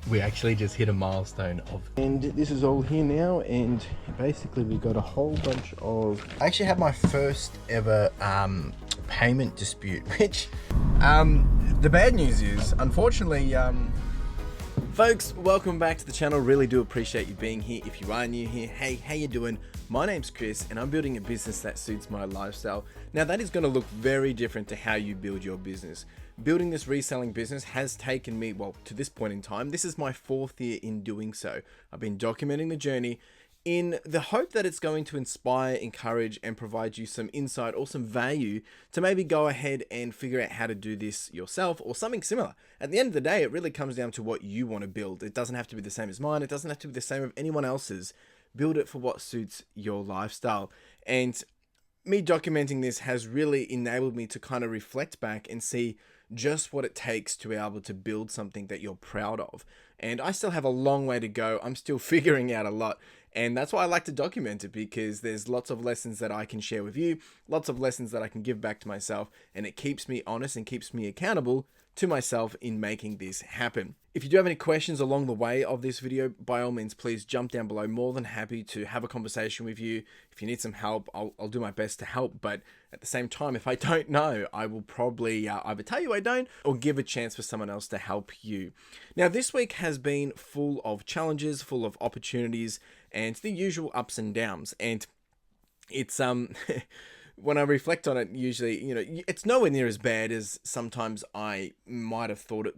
We actually just hit a milestone of... And this is all here now, and basically we've got a whole bunch of... I actually had my first ever payment dispute, which the bad news is, unfortunately, folks, welcome back to the channel. Really do appreciate you being here. If you are new here, hey, how you doing? My name's Chris and I'm building a business that suits my lifestyle. Now that is going to look very different to how you build your business. Building this reselling business has taken me, well, to this point in time, this is my 4th year in doing so. I've been documenting the journey in the hope that it's going to inspire, encourage, and provide you some insight or some value to maybe go ahead and figure out how to do this yourself or something similar. At the end of the day, it really comes down to what you want to build. It doesn't have to be the same as mine. It doesn't have to be the same as anyone else's. Build it for what suits your lifestyle. And me documenting this has really enabled me to kind of reflect back and see just what it takes to be able to build something that you're proud of. And I still have a long way to go. I'm still figuring out a lot. And that's why I like to document it, because there's lots of lessons that I can share with you, lots of lessons that I can give back to myself, and it keeps me honest and keeps me accountable to myself in making this happen. If you do have any questions along the way of this video, by all means, please jump down below. More than happy to have a conversation with you. If you need some help, I'll do my best to help. But at the same time, if I don't know, I will probably either tell you I don't or give a chance for someone else to help you. Now, this week has been full of challenges, full of opportunities, and the usual ups and downs. And it's when I reflect on it, usually, you know, it's nowhere near as bad as sometimes I might have thought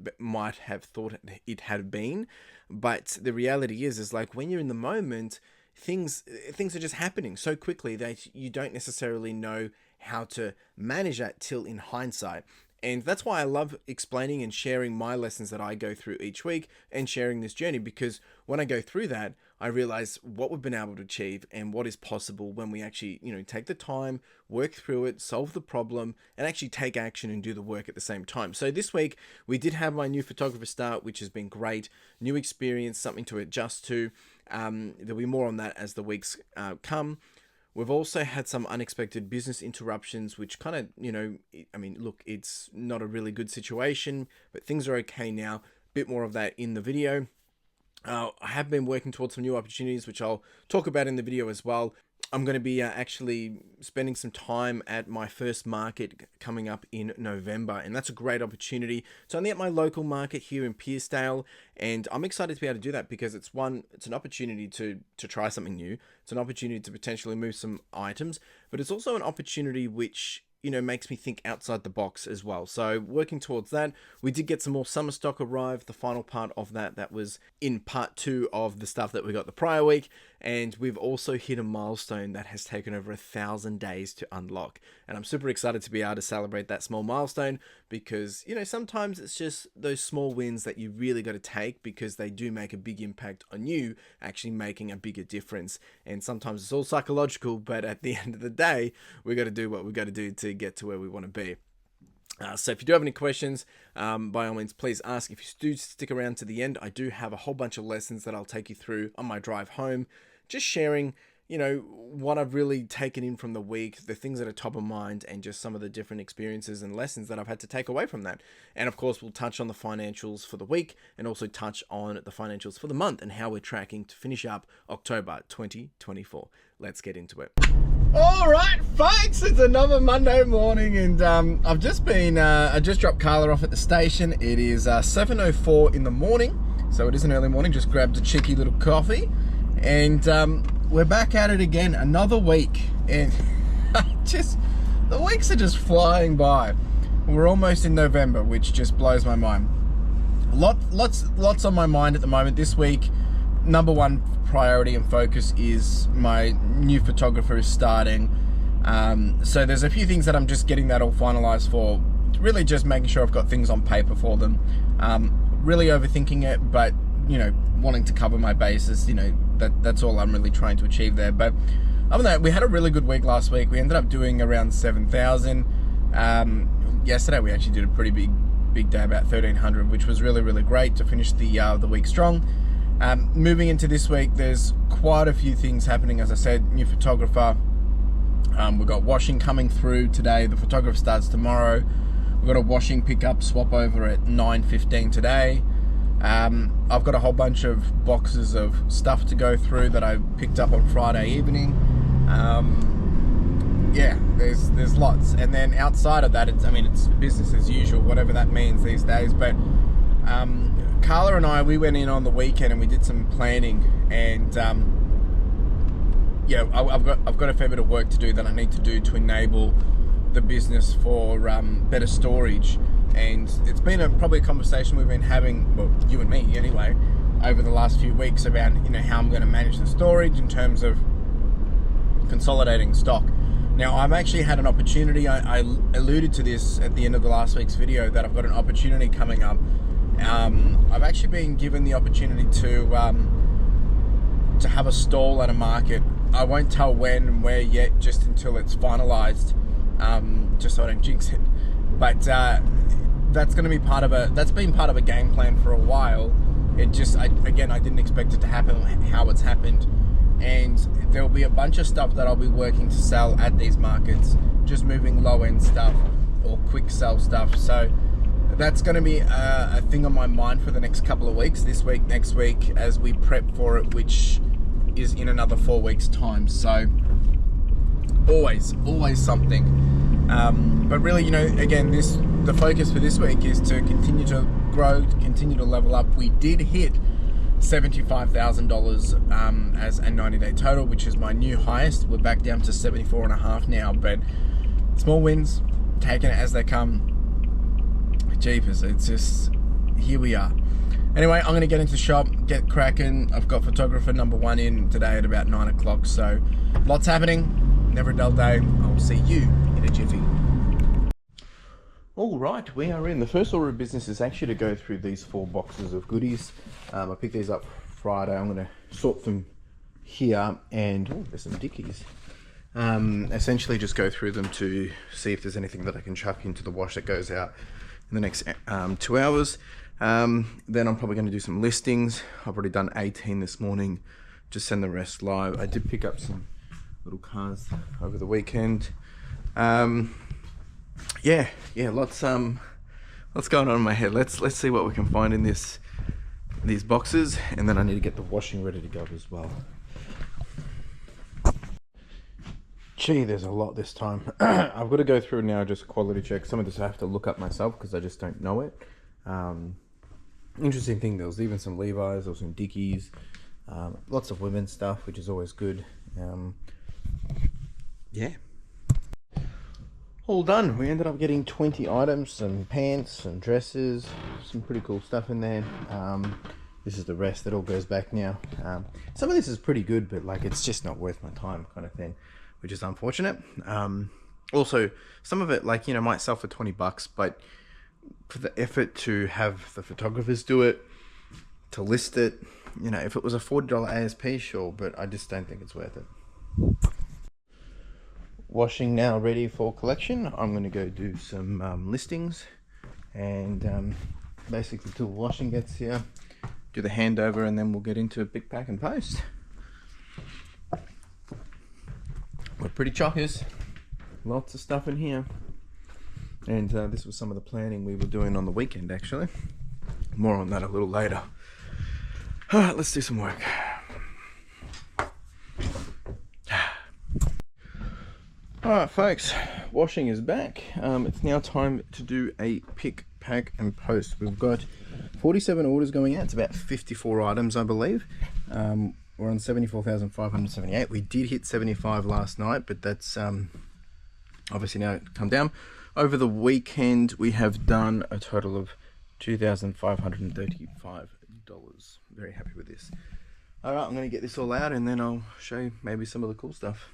it had been. But the reality is like when you're in the moment, things are just happening so quickly that you don't necessarily know how to manage that till in hindsight. And that's why I love explaining and sharing my lessons that I go through each week and sharing this journey, because when I go through that, I realize what we've been able to achieve and what is possible when we actually, you know, take the time, work through it, solve the problem, and actually take action and do the work at the same time. So this week we did have my new photographer start, which has been great. New experience, something to adjust to. There'll be more on that as the weeks come. We've also had some unexpected business interruptions, which kind of, you know, I mean, look, it's not a really good situation, but things are okay now. Bit more of that in the video. I have been working towards some new opportunities, which I'll talk about in the video as well. I'm going to be actually spending some time at my first market coming up in November, and that's a great opportunity. It's only at my local market here in Pearsdale, and I'm excited to be able to do that because it's an opportunity to try something new. It's an opportunity to potentially move some items, but it's also an opportunity which, you know, makes me think outside the box as well. So working towards that, we did get some more summer stock arrive. The final part of that was in part 2 of the stuff that we got the prior week. And we've also hit a milestone that has taken over 1,000 days to unlock. And I'm super excited to be able to celebrate that small milestone because, you know, sometimes it's just those small wins that you really got to take because they do make a big impact on you actually making a bigger difference. And sometimes it's all psychological, but at the end of the day, we got to do what we got to do to get to where we want to be. So if you do have any questions, by all means, please ask. If you do stick around to the end, I do have a whole bunch of lessons that I'll take you through on my drive home, just sharing, you know, what I've really taken in from the week, the things that are top of mind, and just some of the different experiences and lessons that I've had to take away from that. And of course, we'll touch on the financials for the week and also touch on the financials for the month and how we're tracking to finish up October 2024. Let's get into it. all right, folks, it's another Monday morning, and I've just been, I just dropped Carla off at the station. It is 7:04 in the morning, so it is an early morning. Just grabbed a cheeky little coffee, and we're back at it again, another week, and the weeks are just flying by. We're almost in November, which just blows my mind. Lots on my mind at the moment. This week, number one priority and focus is my new photographer is starting. So there's a few things that I'm just getting that all finalized for, really just making sure I've got things on paper for them. Really overthinking it, but, you know, wanting to cover my bases, you know, that's all I'm really trying to achieve there. But other than that, we had a really good week last week. We ended up doing around 7,000. Yesterday we actually did a pretty big day, about 1,300, which was really great to finish the week strong. Moving into this week, there's quite a few things happening. As I said, new photographer. We've got washing coming through today. The photographer starts tomorrow. We've got a washing pickup swap over at 9:15 today. I've got a whole bunch of boxes of stuff to go through that I picked up on Friday evening. Yeah, there's lots. And then outside of that, it's business as usual, whatever that means these days. But Carla and I, we went in on the weekend and we did some planning, and yeah, I've got a fair bit of work to do that I need to do to enable the business for better storage. And it's been probably a conversation we've been having, well, you and me anyway, over the last few weeks about how I'm going to manage the storage in terms of consolidating stock. Now, I've actually had an opportunity. I alluded to this at the end of the last week's video that I've got an opportunity coming up. I've actually been given the opportunity to have a stall at a market. I won't tell when and where yet, just until it's finalized, just so I don't jinx it. But that's going to be that's been part of a game plan for a while. It just, I didn't expect it to happen how it's happened. And there'll be a bunch of stuff that I'll be working to sell at these markets, just moving low end stuff or quick sell stuff. So that's going to be a thing on my mind for the next couple of weeks, this week, next week, as we prep for it, which is in another 4 weeks time. So always something. But really, again, the focus for this week is to continue to grow, to continue to level up. We did hit $75,000 as a 90-day total, which is my new highest. We're back down to 74.5 now, but small wins, taking it as they come. Jeepers, it's just, here we are. Anyway, I'm going to get into the shop, get cracking. I've got photographer number 1 in today at about 9 o'clock, so lots happening. Never a dull day. I'll see you in a jiffy. All right, we are in. The first order of business is actually to go through these 4 boxes of goodies. I picked these up Friday. I'm going to sort them here, and there's some dickies. Essentially just go through them to see if there's anything that I can chuck into the wash that goes out in the next 2 hours. Then I'm probably going to do some listings. I've already done 18 this morning. Just send the rest live. I did pick up some little cars over the weekend. Yeah, lots going on in my head. Let's see what we can find in these boxes, and then I need to get the washing ready to go as well. Gee, there's a lot this time. I've got to go through now, just quality check. Some of this I have to look up myself because I just don't know it. Interesting thing, there was even some Levi's or some Dickies, lots of women's stuff, which is always good. Yeah. All done. We ended up getting 20 items, some pants, some dresses, some pretty cool stuff in there. This is the rest that all goes back now. Some of this is pretty good, but it's just not worth my time kind of thing, which is unfortunate. Also, some of it might sell for 20 bucks, but for the effort to have the photographers do it, to list it, if it was a $40 ASP, sure, but I just don't think it's worth it. Washing now ready for collection. I'm going to go do some listings, and basically till washing gets here, do the handover, and then we'll get into pick, pack and post. We're pretty chockers, lots of stuff in here, and this was some of the planning we were doing on the weekend actually. More on that a little later. Alright, let's do some work. Alright folks, washing is back. It's now time to do a pick, pack and post. We've got 47 orders going out. It's about 54 items I believe. We're on 74,578. We did hit 75 last night, but that's obviously now come down. Over the weekend we have done a total of $2,535. Very happy with this. Alright, I'm going to get this all out and then I'll show you maybe some of the cool stuff.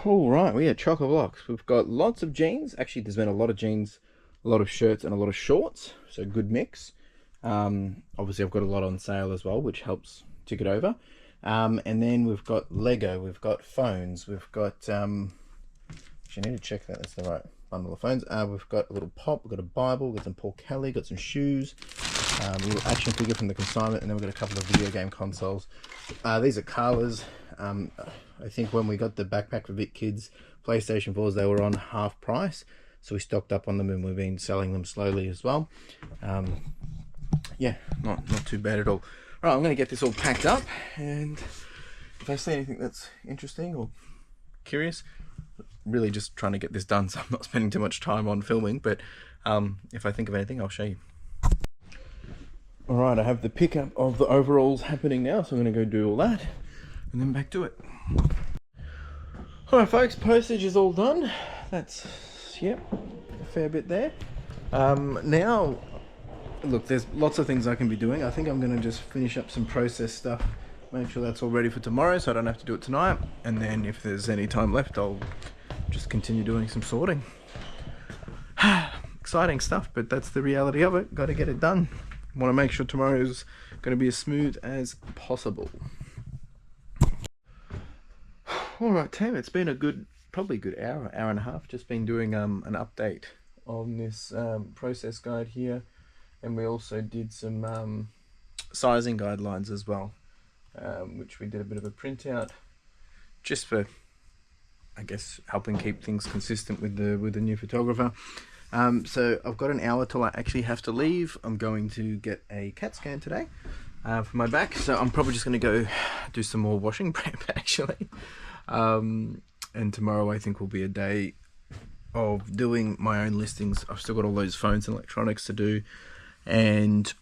Alright, we are chock-a-blocks. We've got lots of jeans. Actually, there's been a lot of jeans, a lot of shirts and a lot of shorts, so good mix. Obviously I've got a lot on sale as well, which helps tick it over. And then we've got Lego, we've got phones, we've got actually I need to check that that's the right bundle of phones. We've got a little pop, we've got a Bible, we've got some Paul Kelly, got some shoes, a little action figure from the consignment, and then we've got a couple of video game consoles. These are Carla's. I think when we got the backpack for Vic Kids PlayStation 4s, they were on half price, so we stocked up on them and we've been selling them slowly as well. yeah, not too bad at all. Right, I'm going to get this all packed up, and if I see anything that's interesting or curious, really just trying to get this done, so I'm not spending too much time on filming, but if I think of anything, I'll show you. All right, I have the pickup of the overalls happening now, so I'm going to go do all that, and then back to it. All right, folks, postage is all done. That's, yep, a fair bit there. Now, look, there's lots of things I can be doing. I think I'm going to just finish up some process stuff, make sure that's all ready for tomorrow so I don't have to do it tonight, and then if there's any time left, I'll just continue doing some sorting. Exciting stuff, but that's the reality of it. Got to get it done. Want to make sure tomorrow is going to be as smooth as possible. All right, team, it's been a good, probably a good hour and a half. Just been doing an update on this process guide here, and we also did some sizing guidelines as well, which we did a bit of a printout just for, I guess, helping keep things consistent with the new photographer. So I've got an hour till I actually have to leave. I'm going to get a CAT scan today for my back, so I'm probably just going to go do some more washing prep actually. And tomorrow I think will be a day of doing my own listings. I've still got all those phones and electronics to do, and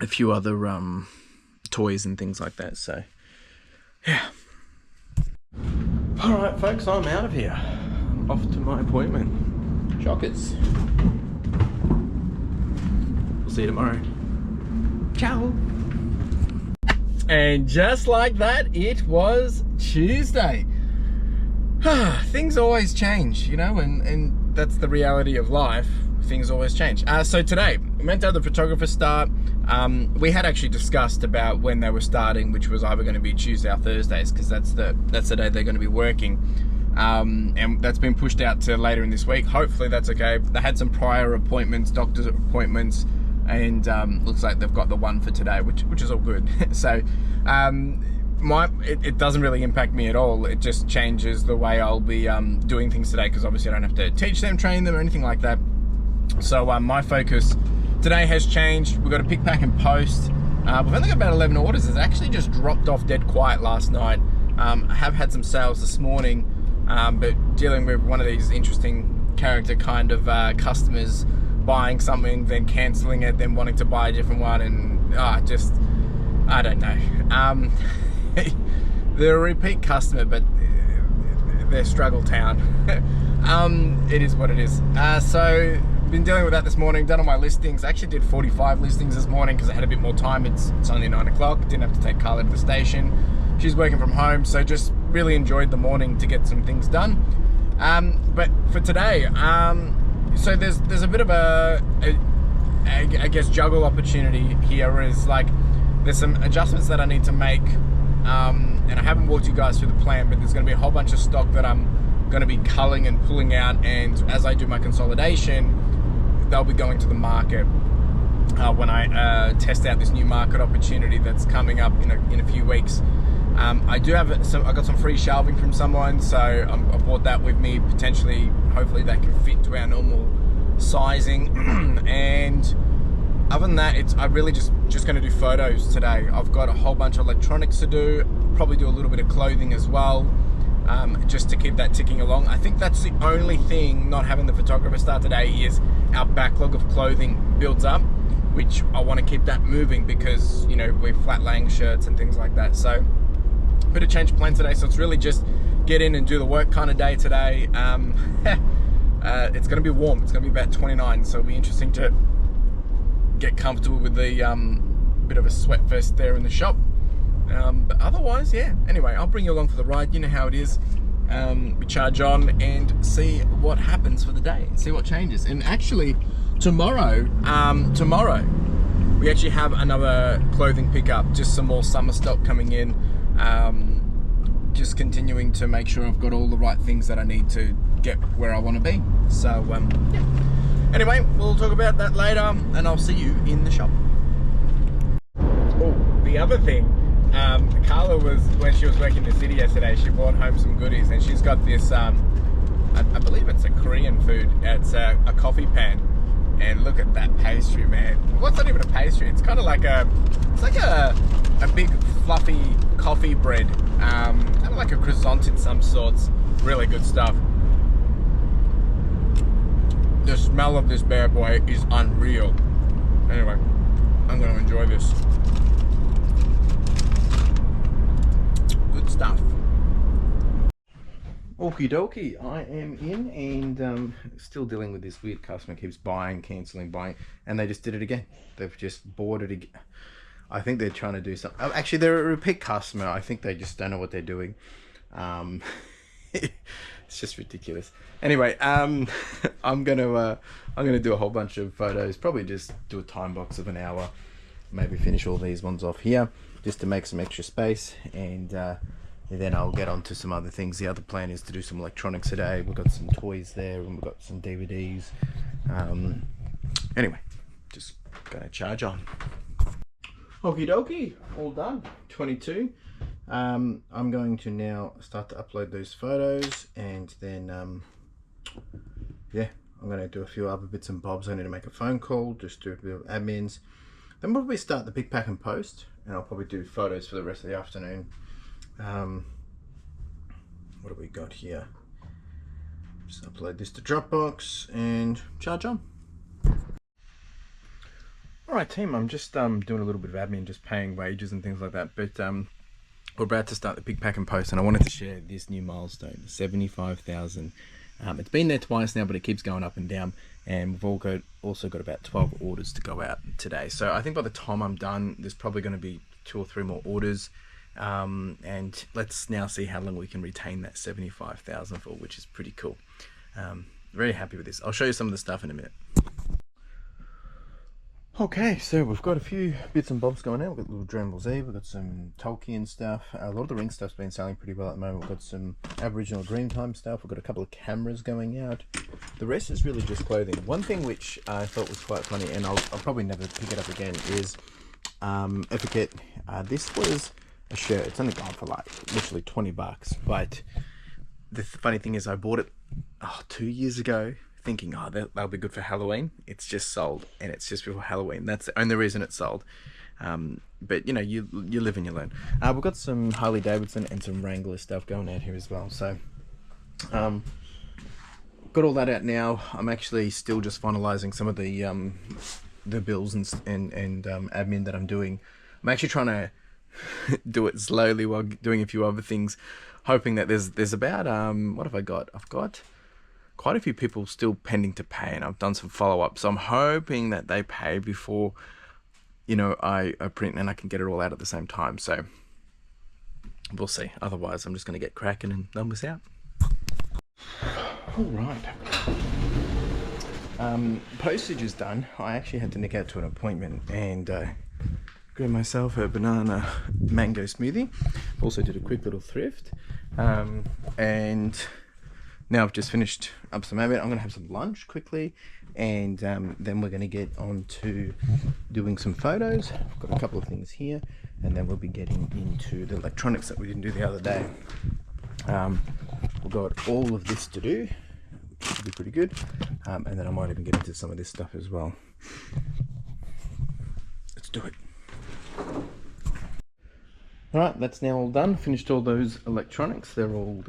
a few other toys and things like that. So yeah. All right, folks, I'm out of here. I'm off to my appointment. Shockers. We'll see you tomorrow. Ciao. And just like that, it was Tuesday. Things always change, you know, and that's the reality of life. Things always change. So today, we meant to have the photographer start. We had actually discussed about when they were starting, which was either going to be Tuesday or Thursdays, because that's the day they're going to be working. And that's been pushed out to later in this week. Hopefully that's okay. They had some prior appointments, doctor's appointments, and looks like they've got the one for today, which is all good. So it doesn't really impact me at all. It just changes the way I'll be doing things today, because obviously I don't have to teach them, train them, or anything like that. So my focus today has changed. We've got a pick, pack, and post. We've only got about 11 orders. It's actually just dropped off dead quiet last night. I have had some sales this morning, but dealing with one of these interesting character kind of customers, buying something, then cancelling it, then wanting to buy a different one, and I don't know. They're a repeat customer, but they're struggle town. It is what it is. So been dealing with that this morning, done all my listings. I actually did 45 listings this morning because I had a bit more time. It's only 9 o'clock, didn't have to take Carla to the station. She's working from home, so just really enjoyed the morning to get some things done. But for today, so there's a bit of I guess juggle opportunity here. Is like there's some adjustments that I need to make, and I haven't walked you guys through the plan, but there's going to be a whole bunch of stock that I'm going to be culling and pulling out, and as I do my consolidation, they'll be going to the market when I test out this new market opportunity that's coming up in a few weeks. I do have I got some free shelving from someone, so I brought that with me. Potentially, hopefully that can fit to our normal sizing. And other than that, I really just going to do photos today. I've got a whole bunch of electronics to do, probably do a little bit of clothing as well, just to keep that ticking along. I think that's the only thing not having the photographer start today is our backlog of clothing builds up, which I want to keep that moving because, you know, we're flat laying shirts and things like that. So bit of change of plan today, so it's really just get in and do the work kind of day today. It's going to be warm. It's going to be about 29, so it'll be interesting to get comfortable with the bit of a sweat vest there in the shop. But otherwise, yeah. Anyway, I'll bring you along for the ride. You know how it is. We charge on and see what happens for the day, see what changes. And actually, tomorrow we actually have another clothing pickup, just some more summer stock coming in. Just continuing to make sure I've got all the right things that I need to get where I want to be. So yeah. Anyway, we'll talk about that later, and I'll see you in the shop. Oh, the other thing, Carla was, when she was working in the city yesterday, she brought home some goodies, and she's got this, I believe it's a Korean food. It's a coffee pan, And look at that pastry, man. What's not even a pastry? It's kind of like it's like a big fluffy coffee bread. Kind of like a croissant in some sorts. Really good stuff. The smell of this bad boy is unreal. Anyway, I'm gonna enjoy this. Good stuff. Okie dokie, I am in and still dealing with this weird customer, keeps buying, cancelling, buying, and they just did it again. They've just bought it again. I think they're trying to do something. Actually, they're a repeat customer. I think they just don't know what they're doing. It's just ridiculous. Anyway, I'm gonna do a whole bunch of photos. Probably just do a time box of an hour. Maybe finish all these ones off here just to make some extra space, and then I'll get on to some other things. The other plan is to do some electronics today. We've got some toys there, and we've got some DVDs. Anyway, just gonna charge on. Okie dokie, all done. 22. I'm going to now start to upload those photos, and then yeah, I'm going to do a few other bits and bobs. I need to make a phone call, just do a bit of admins, then probably start the pick, pack and post, and I'll probably do photos for the rest of the afternoon. What do we got here? Just upload this to Dropbox and charge on. Alright team, I'm just doing a little bit of admin, just paying wages and things like that, but we're about to start the pick, pack and post, and I wanted to share this new milestone, 75,000. It's been there twice now, but it keeps going up and down, and we've also got about 12 orders to go out today. So I think by the time I'm done, there's probably going to be 2 or 3 more orders, and let's now see how long we can retain that 75,000 for, which is pretty cool. Very happy with this. I'll show you some of the stuff in a minute. Okay, so we've got a few bits and bobs going out. We've got little Dragon Ball Z, we've got some Tolkien stuff. A lot of the ring stuff's been selling pretty well at the moment. We've got some Aboriginal Dreamtime stuff. We've got a couple of cameras going out. The rest is really just clothing. One thing which I thought was quite funny, and I'll probably never pick it up again, is I forget, this was a shirt. It's only gone for like literally 20 bucks, but the funny thing is I bought it 2 years ago, thinking, that'll be good for Halloween. It's just sold, and it's just before Halloween. That's the only reason it's sold. But you know, you live and you learn. We've got some Harley Davidson and some Wrangler stuff going out here as well. So, got all that out now. I'm actually still just finalizing some of the bills and admin that I'm doing. I'm actually trying to do it slowly while doing a few other things, hoping that there's about what have I got? I've got quite a few people still pending to pay, and I've done some follow-up, so I'm hoping that they pay before, you know, I print and I can get it all out at the same time. So we'll see. Otherwise, I'm just going to get cracking and they'll miss out. All right. Postage is done. I actually had to nick out to an appointment and grab myself a banana mango smoothie. Also did a quick little thrift, and now I've just finished up some admin. I'm going to have some lunch quickly, and then we're going to get on to doing some photos. I've got a couple of things here, and then we'll be getting into the electronics that we didn't do the other day. We've got all of this to do, which should be pretty good, and then I might even get into some of this stuff as well. Let's do it. Alright, that's now all done. Finished all those electronics. They're all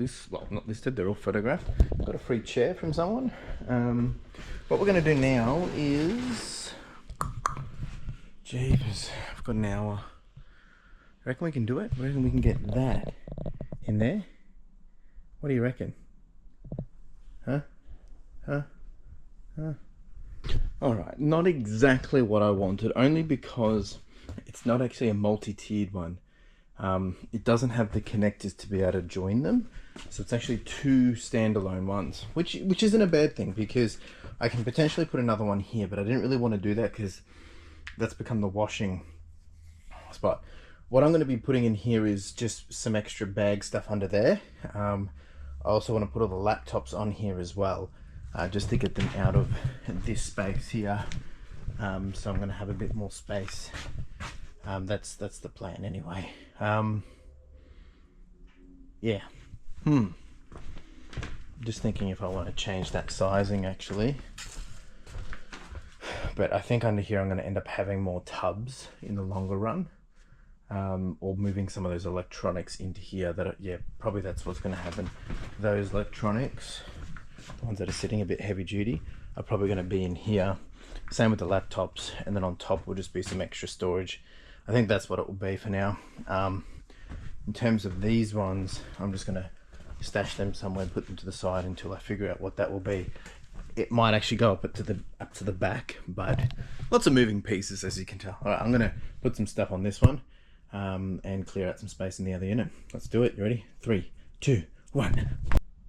not listed, they're all photographed. Got a free chair from someone. What we're going to do now is... Jeepers, I've got an hour. I reckon we can do it? I reckon we can get that in there. What do you reckon? Huh? Alright, not exactly what I wanted, only because it's not actually a multi-tiered one. It doesn't have the connectors to be able to join them, so it's actually 2 standalone ones, which isn't a bad thing, because I can potentially put another one here, but I didn't really want to do that because that's become the washing spot. What I'm going to be putting in here is just some extra bag stuff under there. I also want to put all the laptops on here as well, just to get them out of this space here. So I'm going to have a bit more space. That's the plan anyway. Yeah. Just thinking if I want to change that sizing actually. but I think under here I'm going to end up having more tubs in the longer run, or moving some of those electronics into here. Yeah, probably that's what's going to happen. Those electronics, the ones that are sitting a bit heavy duty, are probably going to be in here. Same with the laptops, and then on top will just be some extra storage. I think that's what it will be for now. In terms of these ones, I'm just going to stash them somewhere and put them to the side until I figure out what that will be. It might actually go up to the back, but lots of moving pieces, as you can tell. All right, I'm going to put some stuff on this one, and clear out some space in the other unit. Let's do it. You ready? 3, 2, 1.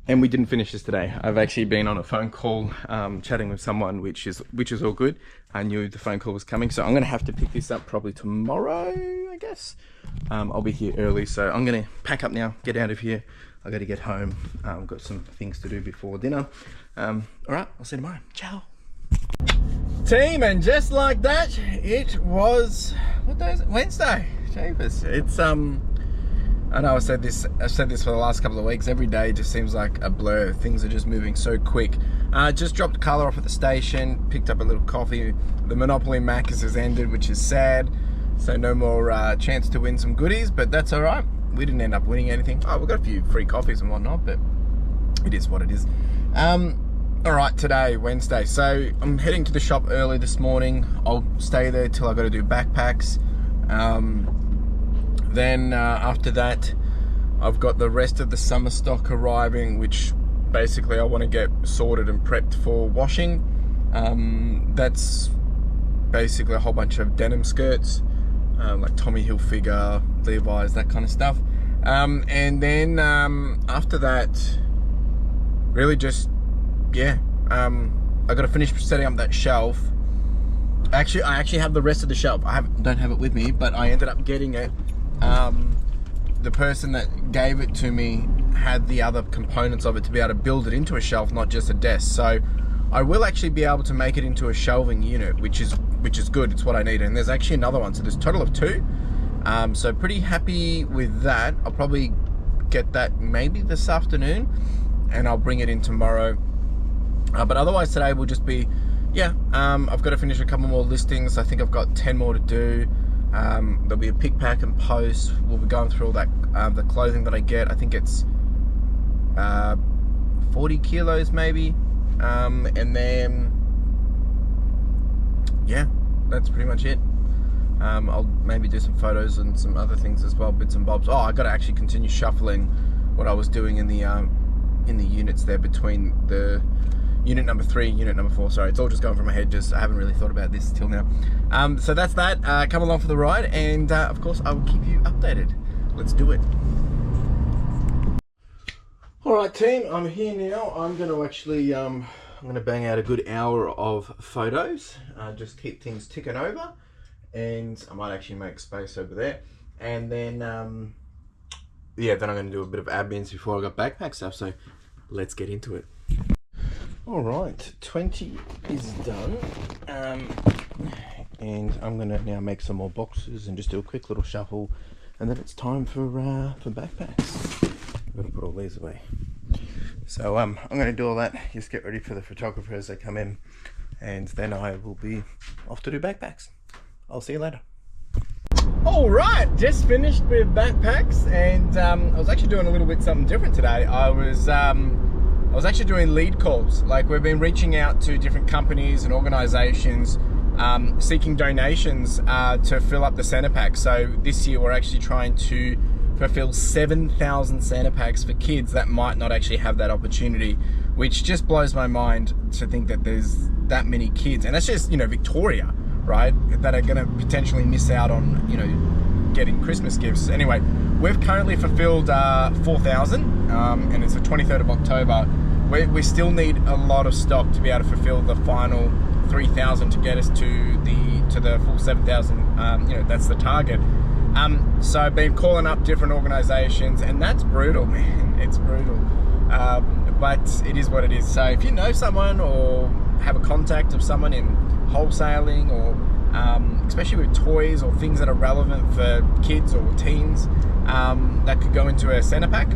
And we didn't finish this today. I've actually been on a phone call, chatting with someone, which is all good. I knew the phone call was coming, so I'm gonna have to pick this up probably tomorrow, I guess. I'll be here early, so I'm gonna pack up now, get out of here. I gotta get home. Got some things to do before dinner. All right, I'll see you tomorrow. Ciao. Team, and just like that, it was, what day is it? Wednesday. Jeepers. It's I know I've said this for the last couple of weeks. Every day just seems like a blur. Things are just moving so quick. Just dropped Carla off at the station, picked up a little coffee. The Monopoly Macca's has ended, which is sad. So no more chance to win some goodies, but that's all right. We didn't end up winning anything. Oh, we got a few free coffees and whatnot, but it is what it is. All right, today, Wednesday. So I'm heading to the shop early this morning. I'll stay there till I got to do backpacks. Then after that, I've got the rest of the summer stock arriving, which basically I want to get sorted and prepped for washing. That's basically a whole bunch of denim skirts, like Tommy Hilfiger, Levi's, that kind of stuff. And then after that, really just, yeah, I got to finish setting up that shelf. I actually have the rest of the shelf. Don't have it with me, but I ended up getting it. The person that gave it to me had the other components of it to be able to build it into a shelf, not just a desk. So I will actually be able to make it into a shelving unit, which is good. It's what I need. And there's actually another one, so there's a total of 2. So pretty happy with that. I'll probably get that maybe this afternoon, and I'll bring it in tomorrow. But otherwise today will just be, yeah, I've got to finish a couple more listings. I think I've got 10 more to do. There'll be a pick, pack and post. We'll be going through all that, the clothing that I get. I think it's 40 kilos maybe. And then, yeah, that's pretty much it. I'll maybe do some photos and some other things as well, bits and bobs. Oh, I got to actually continue shuffling what I was doing in the units there between the unit number 3, unit number 4. Sorry, it's all just going from my head. I haven't really thought about this till now. So that's that. Come along for the ride, and of course I will keep you updated. Let's do it. All right, team, I'm here now. I'm going to actually I'm going to bang out a good hour of photos. Just keep things ticking over, and I might actually make space over there. And then yeah, then I'm going to do a bit of admins before I got backpack stuff. So let's get into it. All right, 20 is done, and I'm gonna now make some more boxes and just do a quick little shuffle, and then it's time for backpacks. I'm gonna put all these away. So I'm gonna do all that, just get ready for the photographer as they come in, and then I will be off to do backpacks. I'll see you later. All right, just finished with backpacks, and I was actually doing a little bit something different today. I was actually doing lead calls. Like, we've been reaching out to different companies and organizations, seeking donations to fill up the center packs. So this year we're actually trying to fulfill 7,000 center packs for kids that might not actually have that opportunity, which just blows my mind to think that there's that many kids. And that's just, Victoria, right? That are gonna potentially miss out on, getting Christmas gifts. Anyway, we've currently fulfilled 4,000, and it's the 23rd of October. We still need a lot of stock to be able to fulfill the final 3,000 to get us to the full 7,000. That's the target. So I've been calling up different organizations, and that's brutal, man. It's brutal, but it is what it is. So if you know someone or have a contact of someone in wholesaling, or especially with toys or things that are relevant for kids or teens, that could go into a center pack,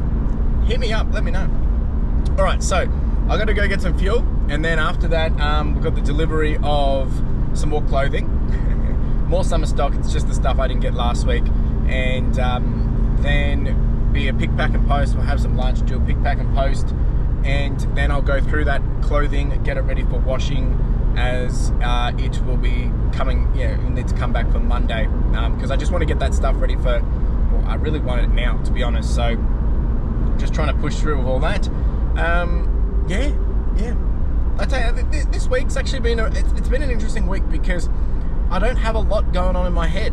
hit me up, let me know. All right, so I got to go get some fuel, and then after that, we've got the delivery of some more clothing, more summer stock. It's just the stuff I didn't get last week. And then be a pick, pack and post. We'll have some lunch, do a pick, pack and post, and then I'll go through that clothing, get it ready for washing, as it will be coming, it will need to come back for Monday, because I just want to get that stuff ready for, well, I really want it now, to be honest. So just trying to push through with all that. Yeah, I tell you, this week's actually been it's been an interesting week, because I don't have a lot going on in my head.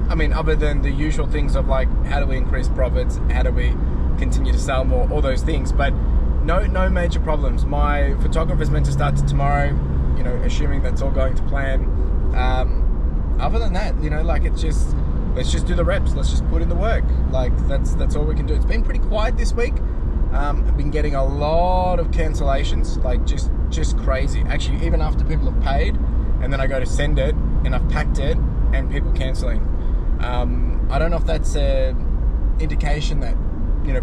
I mean, other than the usual things of like, how do we increase profits, how do we continue to sell more, all those things, but no major problems. My photographer's meant to start tomorrow, assuming that's all going to plan. Other than that, like, it's just, let's just do the reps, let's just put in the work. Like, that's all we can do. It's been pretty quiet this week. I've been getting a lot of cancellations, like just crazy. Actually, even after people have paid, and then I go to send it, and I've packed it, and people canceling. I don't know if that's an indication that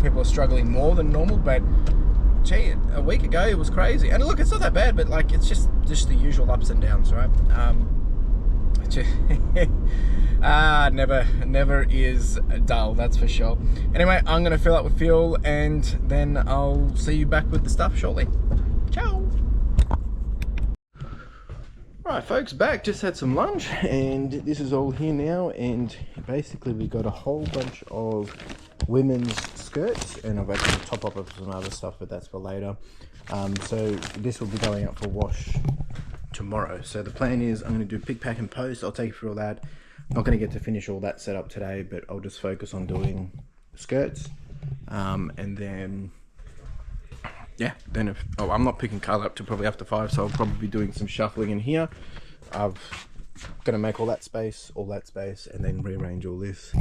people are struggling more than normal, but gee, a week ago it was crazy. And look, it's not that bad, but like, it's just the usual ups and downs, right? Never is dull, that's for sure. Anyway, I'm gonna fill up with fuel, and then I'll see you back with the stuff shortly. Ciao. Right, folks, back. Just had some lunch, and this is all here now. And basically, we got a whole bunch of women's skirts, and I've actually top up of some other stuff, but that's for later. So this will be going out for wash tomorrow. So the plan is I'm going to do pick, pack, and post. I'll take you through all that. Not going to get to finish all that setup today, but I'll just focus on doing skirts, and then. Yeah, then I'm not picking Carla up till probably after 5, so I'll probably be doing some shuffling in here. I'm gonna make all that space, and then rearrange all this.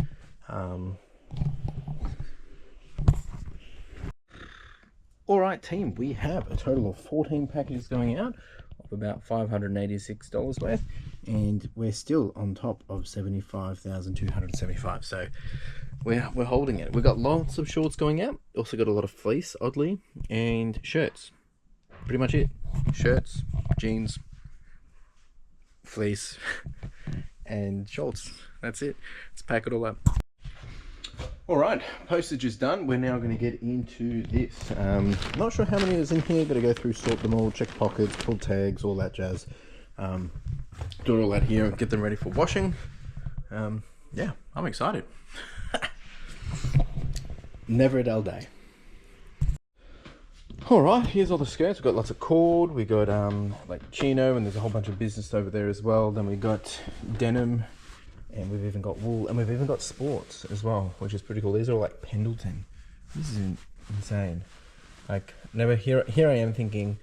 All right, team, we have a total of 14 packages going out of about $586 worth, and we're still on top of 75,275. So we're holding it. We've got lots of shorts going out. Also got a lot of fleece, oddly, and shirts. Pretty much it. Shirts, jeans, fleece, and shorts. That's it. Let's pack it all up. All right, postage is done. We're now going to get into this. Not sure how many is in here. Got to go through, sort them all, check pockets, pull tags, all that jazz. Do all that here and get them ready for washing. Yeah, I'm excited. Never a dull day. All right, here's all the skirts. We've got lots of cord. We got like chino, and there's a whole bunch of business over there as well. Then we got denim, and we've even got wool, and we've even got sports as well, which is pretty cool. These are all like Pendleton. This is insane. Like, never here I am thinking,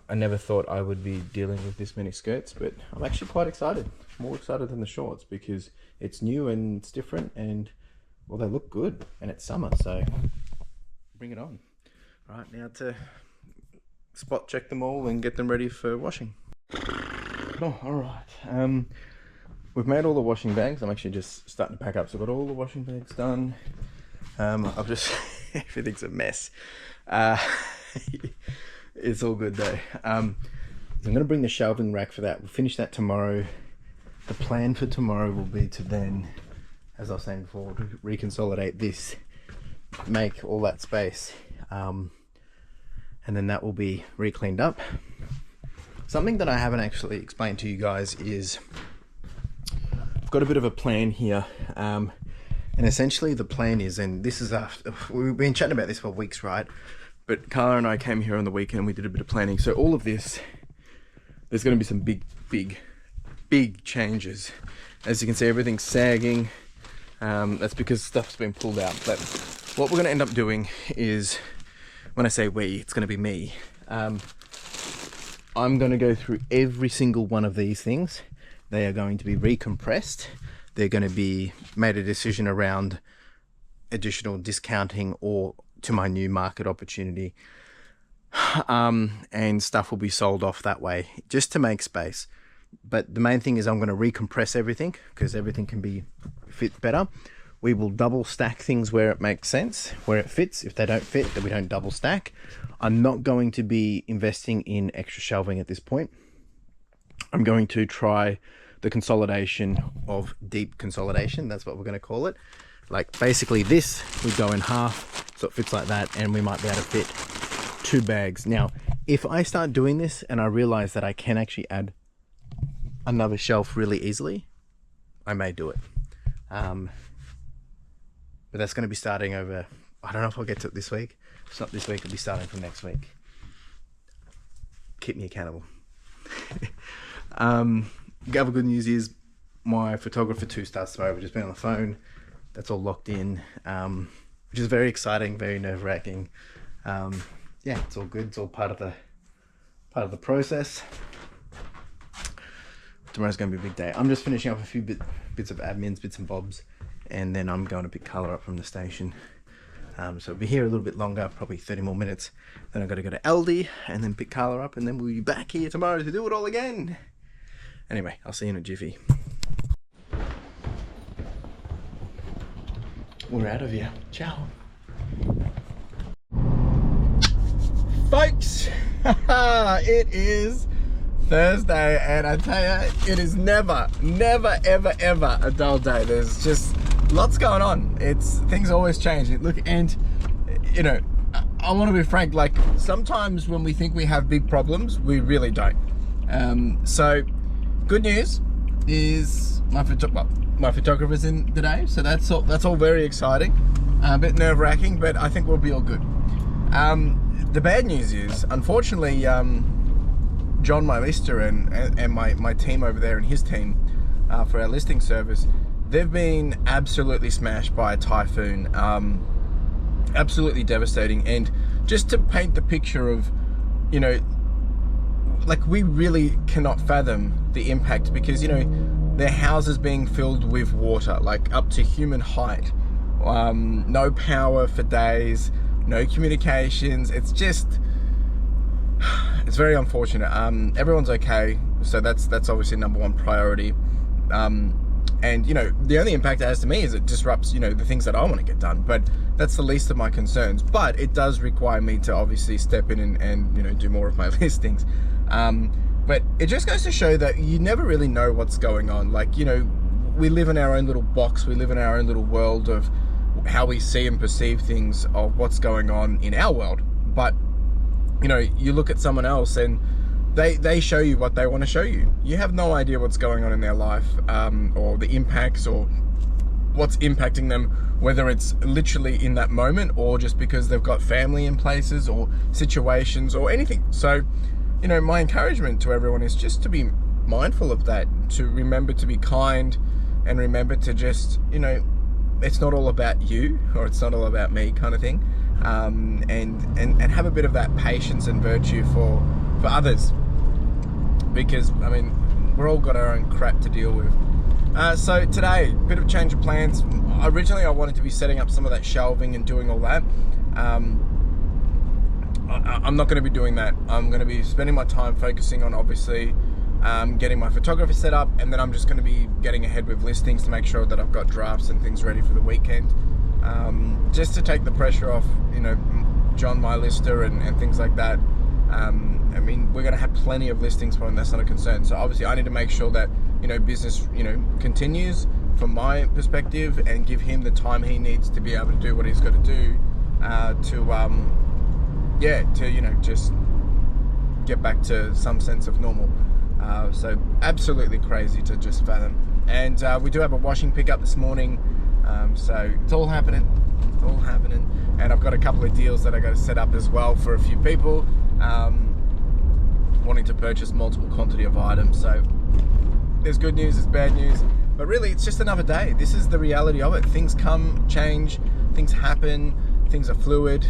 I never thought I would be dealing with this many skirts, but I'm actually quite excited. More excited than the shorts, because it's new and it's different, and well, they look good, and it's summer, so bring it on. All right, now to spot check them all and get them ready for washing. Oh, all right. We've made all the washing bags. I'm actually just starting to pack up, so I've got all the washing bags done. I've just everything's a mess. It's all good though. I'm going to bring the shelving rack for that. We'll finish that tomorrow. The plan for tomorrow will be to then, as I was saying before, to reconsolidate this, make all that space, and then that will be re-cleaned up. Something that I haven't actually explained to you guys is I've got a bit of a plan here, and essentially the plan is, and this is after we've been chatting about this for weeks, right? But Carla and I came here on the weekend and we did a bit of planning. So all of this, there's going to be some big changes. As you can see, everything's sagging. That's because stuff's been pulled out. But what we're going to end up doing is, when I say we, it's going to be me. I'm going to go through every single one of these things. They are going to be recompressed. They're going to be made a decision around additional discounting or to my new market opportunity, and stuff will be sold off that way just to make space. But the main thing is I'm going to recompress everything because everything can be fit better. We will double stack things where it makes sense, where it fits. If they don't fit, then we don't double stack. I'm not going to be investing in extra shelving at this point. I'm going to try the consolidation of deep consolidation. That's what we're going to call it. Like basically this would go in half, so it fits like that, and we might be able to fit 2 bags. Now, if I start doing this and I realize that I can actually add another shelf really easily, I may do it. But that's going to be starting over, I don't know if I'll get to it this week. If it's not this week, it'll be starting from next week. Keep me accountable. The other good news is my photographer 2 starts tomorrow. We've just been on the phone. That's all locked in, which is very exciting, very nerve-wracking. Yeah, it's all good. It's all part of the process. Tomorrow's going to be a big day. I'm just finishing up a few bits of admins, bits and bobs, and then I'm going to pick Carla up from the station. So I'll be here a little bit longer, probably 30 more minutes. Then I've got to go to Aldi and then pick Carla up, and then we'll be back here tomorrow to do it all again. Anyway, I'll see you in a jiffy. We're out of here. Ciao. Folks, it is Thursday, and I tell you, it is never, ever a dull day. There's just lots going on. Things always change. Look, and you know, I want to be frank, like sometimes when we think we have big problems, we really don't. So good news is my photographer's in today, so that's all very exciting. A bit nerve-wracking, but I think we'll be all good. The bad news is, unfortunately, John, my lister, and my team over there and his team for our listing service, they've been absolutely smashed by a typhoon. Absolutely devastating. And just to paint the picture of, you know, like we really cannot fathom the impact, because, you know, their houses being filled with water, like up to human height, no power for days, no communications. It's very unfortunate. Everyone's okay, so that's obviously number one priority. And you know, the only impact it has to me is it disrupts, you know, the things that I want to get done, but that's the least of my concerns. But it does require me to obviously step in and you know, do more of my listings. But it just goes to show that you never really know what's going on. Like, you know, we live in our own little box, we live in our own little world of how we see and perceive things of what's going on in our world. But you know, you look at someone else and they show you what they want to show you. You have no idea what's going on in their life, or the impacts, or what's impacting them, whether it's literally in that moment or just because they've got family in places or situations or anything. So, you know, my encouragement to everyone is just to be mindful of that, to remember to be kind, and remember to just, you know, it's not all about you, or it's not all about me kind of thing. And have a bit of that patience and virtue for others, because I mean, we're all got our own crap to deal with. So today, a bit of a change of plans. Originally I wanted to be setting up some of that shelving and doing all that. I'm not going to be doing that. I'm going to be spending my time focusing on obviously getting my photography set up, and then I'm just going to be getting ahead with listings to make sure that I've got drafts and things ready for the weekend. Just to take the pressure off, you know, John, my lister, and things like that. I mean, we're going to have plenty of listings for him. That's not a concern. So obviously I need to make sure that, you know, business, you know, continues from my perspective, and give him the time he needs to be able to do what he's got to do, to you know, just get back to some sense of normal. So absolutely crazy to just fathom. And we do have a washing pickup this morning. So it's all happening. And I've got a couple of deals that I got to set up as well for a few people wanting to purchase multiple quantity of items. So there's good news, there's bad news, but really it's just another day. This is the reality of it. Things come, change, things happen, things are fluid.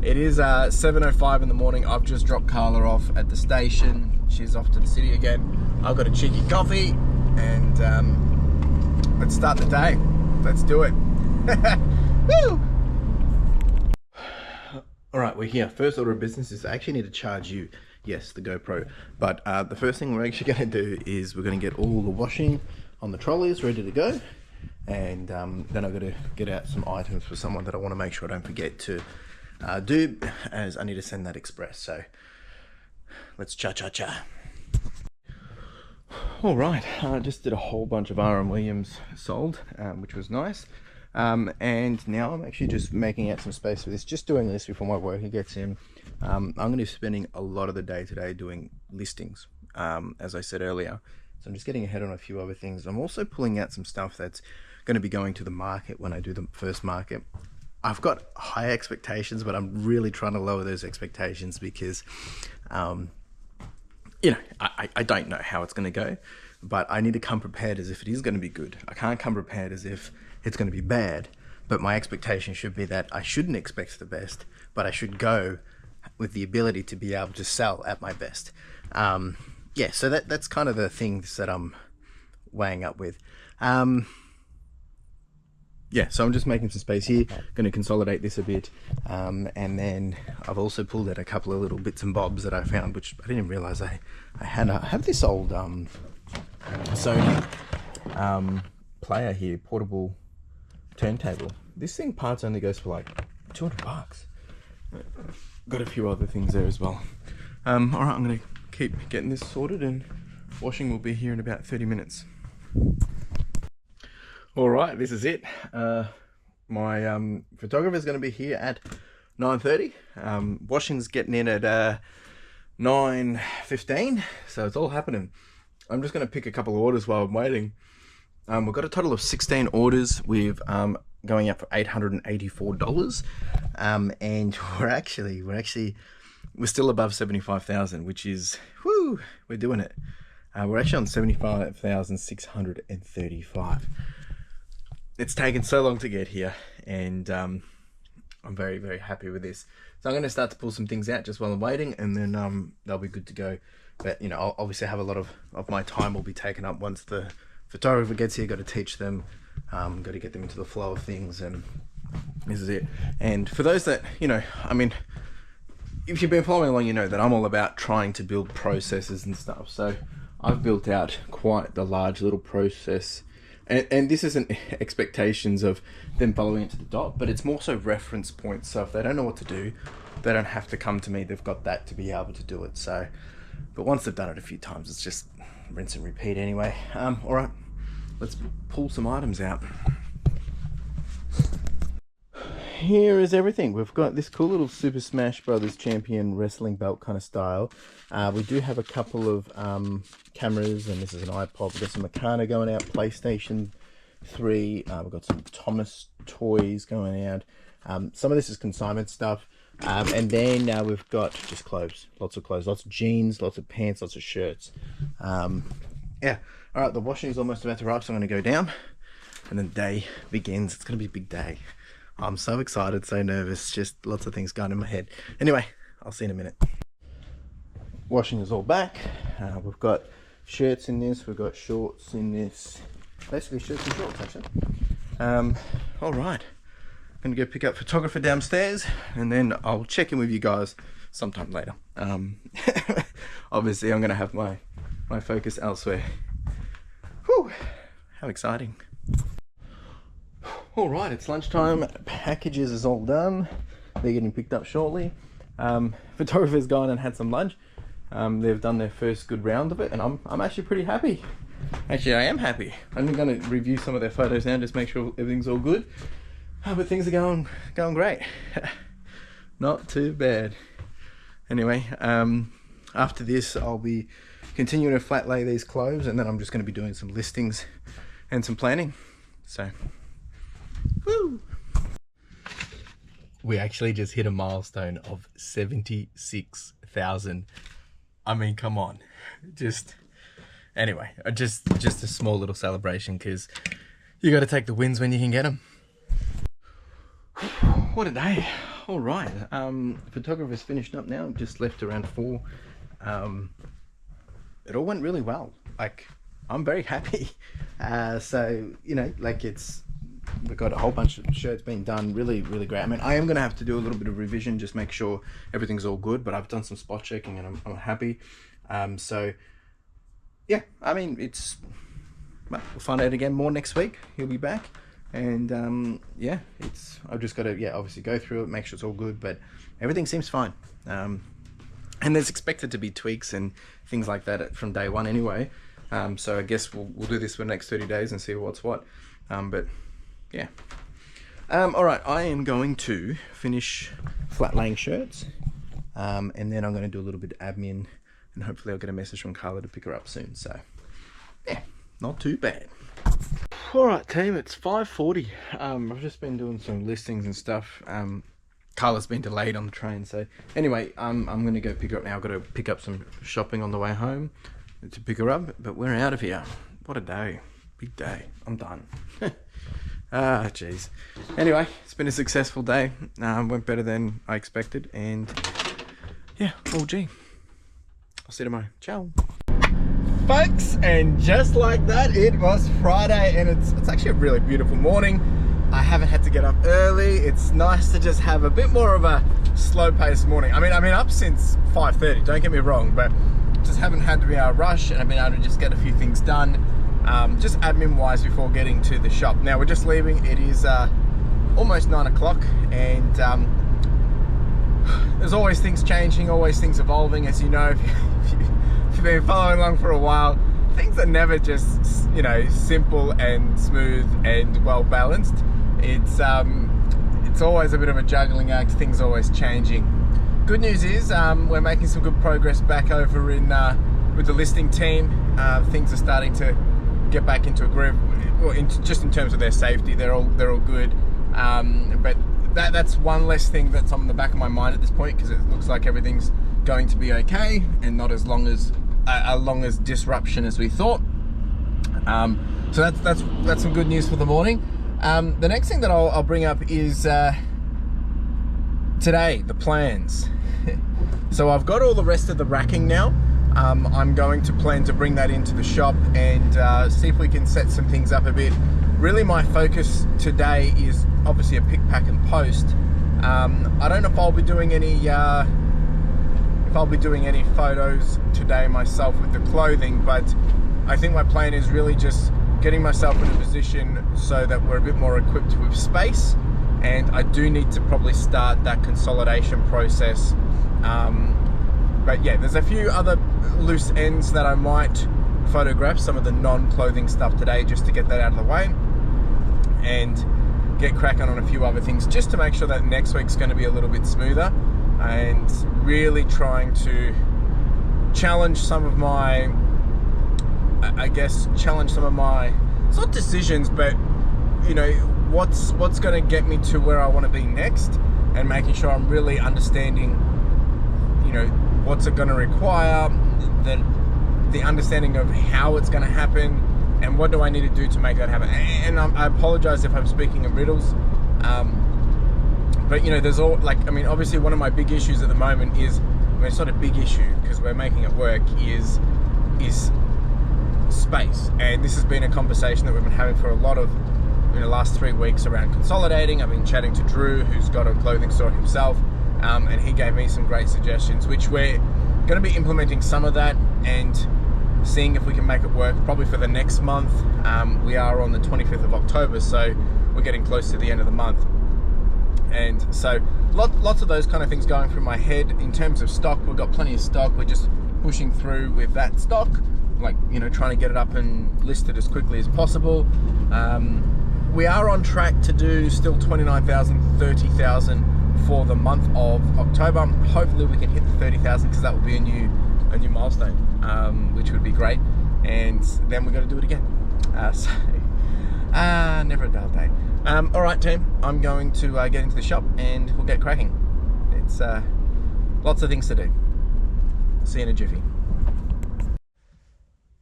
It is 7:05 in the morning. I've just dropped Carla off at the station. She's off to the city again. I've got a cheeky coffee, and let's start the day. Let's do it. Woo! All right, we're here. First order of business is I actually need to charge you. Yes, the GoPro. But the first thing we're actually going to do is we're going to get all the washing on the trolleys ready to go. And then I've got to get out some items for someone that I want to make sure I don't forget to do, as I need to send that express. So let's cha-cha-cha. All right, I just did a whole bunch of R.M. Williams sold, which was nice. And now I'm actually just making out some space for this, just doing this before my worker gets in. I'm going to be spending a lot of the day today doing listings, as I said earlier. So I'm just getting ahead on a few other things. I'm also pulling out some stuff that's going to be going to the market when I do the first market. I've got high expectations, but I'm really trying to lower those expectations because, you know, I don't know how it's going to go, but I need to come prepared as if it is going to be good. I can't come prepared as if it's going to be bad, but my expectation should be that I shouldn't expect the best, but I should go with the ability to be able to sell at my best. Yeah, so that's kind of the things that I'm weighing up with. Yeah, so I'm just making some space here, going to consolidate this a bit, and then I've also pulled out a couple of little bits and bobs that I found, which I didn't realize I had. I have this old Sony player here, portable turntable. This thing parts only goes for like $200. Got a few other things there as well. All right, I'm going to keep getting this sorted, and washing will be here in about 30 minutes. All right, this is it. My photographer is going to be here at 9:30. Washing's getting in at 9:15, so it's all happening. I'm just going to pick a couple of orders while I'm waiting. We've got a total of 16 orders with going up for $884, and we're still above 75,000, which is whoo, we're doing it. We're actually on 75,635. It's taken so long to get here, and I'm very, very happy with this. So I'm going to start to pull some things out just while I'm waiting, and then they'll be good to go. But you know, I'll obviously have a lot of my time will be taken up once the photographer gets here. Got to teach them, got to get them into the flow of things, and this is it. And for those that, you know, I mean, if you've been following along, you know that I'm all about trying to build processes and stuff. So I've built out quite the large little process. And this isn't expectations of them following it to the dot, but it's more so reference points. So if they don't know what to do, they don't have to come to me. They've got that to be able to do it. So, but once they've done it a few times, it's just rinse and repeat anyway. All right, let's pull some items out. Here is everything. We've got this cool little Super Smash Brothers Champion wrestling belt kind of style. We do have a couple of cameras, and this is an iPod. We've got some Meccano going out, PlayStation 3. We've got some Thomas toys going out. Some of this is consignment stuff. And then we've got just clothes, lots of clothes, lots of jeans, lots of pants, lots of shirts. Yeah. All right, the washing is almost about to wrap, so I'm going to go down, and then the day begins. It's going to be a big day. I'm so excited, so nervous, just lots of things going in my head. Anyway, I'll see you in a minute. Washing is all back. We've got shirts in this, we've got shorts in this. Basically shirts and shorts, actually. All right. I'm going to go pick up photographer downstairs, and then I'll check in with you guys sometime later. Obviously, I'm going to have my focus elsewhere. Whew, how exciting. All right, it's lunchtime. Packages is all done. They're getting picked up shortly. Photographer's gone and had some lunch. They've done their first good round of it, and I'm actually pretty happy. Actually, I am happy. I'm going to review some of their photos now, just make sure everything's all good. But things are going great. Not too bad. Anyway, after this, I'll be continuing to flat lay these clothes, and then I'm just going to be doing some listings and some planning. So. Woo! We actually just hit a milestone of 76,000. I mean, come on. Anyway, just a small little celebration, because you got to take the wins when you can get them. What a day. All right. Photographer's finished up now. Just left around 4. It all went really well. Like, I'm very happy. So, you know, like we've got a whole bunch of shirts being done. Really, really great. I mean, I am going to have to do a little bit of revision, just make sure everything's all good, but I've done some spot checking, and I'm happy. So yeah, I mean, well, we'll find out again more next week. He'll be back, and yeah, I've just got to obviously go through it, make sure it's all good, but everything seems fine. And there's expected to be tweaks and things like that from day one anyway. So I guess we'll do this for the next 30 days and see what's what. But yeah. All right, I am going to finish flat laying shirts, and then I'm going to do a little bit of admin, and hopefully I'll get a message from Carla to pick her up soon. So yeah, not too bad. All right, team, it's 5:40. I've just been doing some listings and stuff. Carla's been delayed on the train, so anyway, I'm going to go pick her up now. I've got to pick up some shopping on the way home to pick her up, but we're out of here. What a day. Big day. I'm done. Jeez. Anyway, it's been a successful day. Went better than I expected, and yeah, all G. I'll see you tomorrow. Ciao. Folks, and just like that, it was Friday, and it's actually a really beautiful morning. I haven't had to get up early. It's nice to just have a bit more of a slow-paced morning. I mean, I've been up since 5:30, don't get me wrong, but just haven't had to be a rush, and I've been able to just get a few things done, just admin-wise before getting to the shop. Now, we're just leaving. It is almost 9 o'clock, and there's always things changing, always things evolving, as you know, if you've been following along for a while. Things are never just, you know, simple and smooth and well balanced. It's always a bit of a juggling act. Things are always changing. Good news is we're making some good progress back over in with the listing team. Things are starting to get back into a groove. Well, just in terms of their safety, they're all good. But that's one less thing that's on the back of my mind at this point, because it looks like everything's going to be okay and not as long as disruption as we thought. So that's some good news for the morning. The next thing that I'll bring up is today, the plans. So I've got all the rest of the racking now. I'm going to plan to bring that into the shop and see if we can set some things up a bit. Really, my focus today is obviously a pick, pack and post. I don't know if I'll be doing any photos today myself with the clothing, but I think my plan is really just getting myself in a position so that we're a bit more equipped with space, and I do need to probably start that consolidation process. But yeah, there's a few other loose ends that I might photograph, some of the non-clothing stuff today, just to get that out of the way and get cracking on a few other things, just to make sure that next week's going to be a little bit smoother, and really trying to challenge some of my, it's not decisions, but you know, what's going to get me to where I want to be next, and making sure I'm really understanding, you know, what's it going to require, the understanding of how it's going to happen, and what do I need to do to make that happen. And I apologize if I'm speaking in riddles, but you know, there's all, like, I mean, obviously one of my big issues at the moment is, I mean, it's not a big issue because we're making it work, is space. And this has been a conversation that we've been having for a lot of, in the last 3 weeks, around consolidating. I've been chatting to Drew, who's got a clothing store himself, and he gave me some great suggestions, which we're going to be implementing some of that and seeing if we can make it work probably for the next month. We are on the 25th of October, so we're getting close to the end of the month. And so lots of those kind of things going through my head. In terms of stock, we've got plenty of stock. We're just pushing through with that stock, like, you know, trying to get it up and listed as quickly as possible. We are on track to do still 29,000, 30,000 for the month of October. Hopefully we can hit the 30,000, because that will be a new milestone, which would be great. And then we're going to do it again. Never a dull day. All right, team, I'm going to get into the shop and we'll get cracking. It's lots of things to do. See you in a jiffy.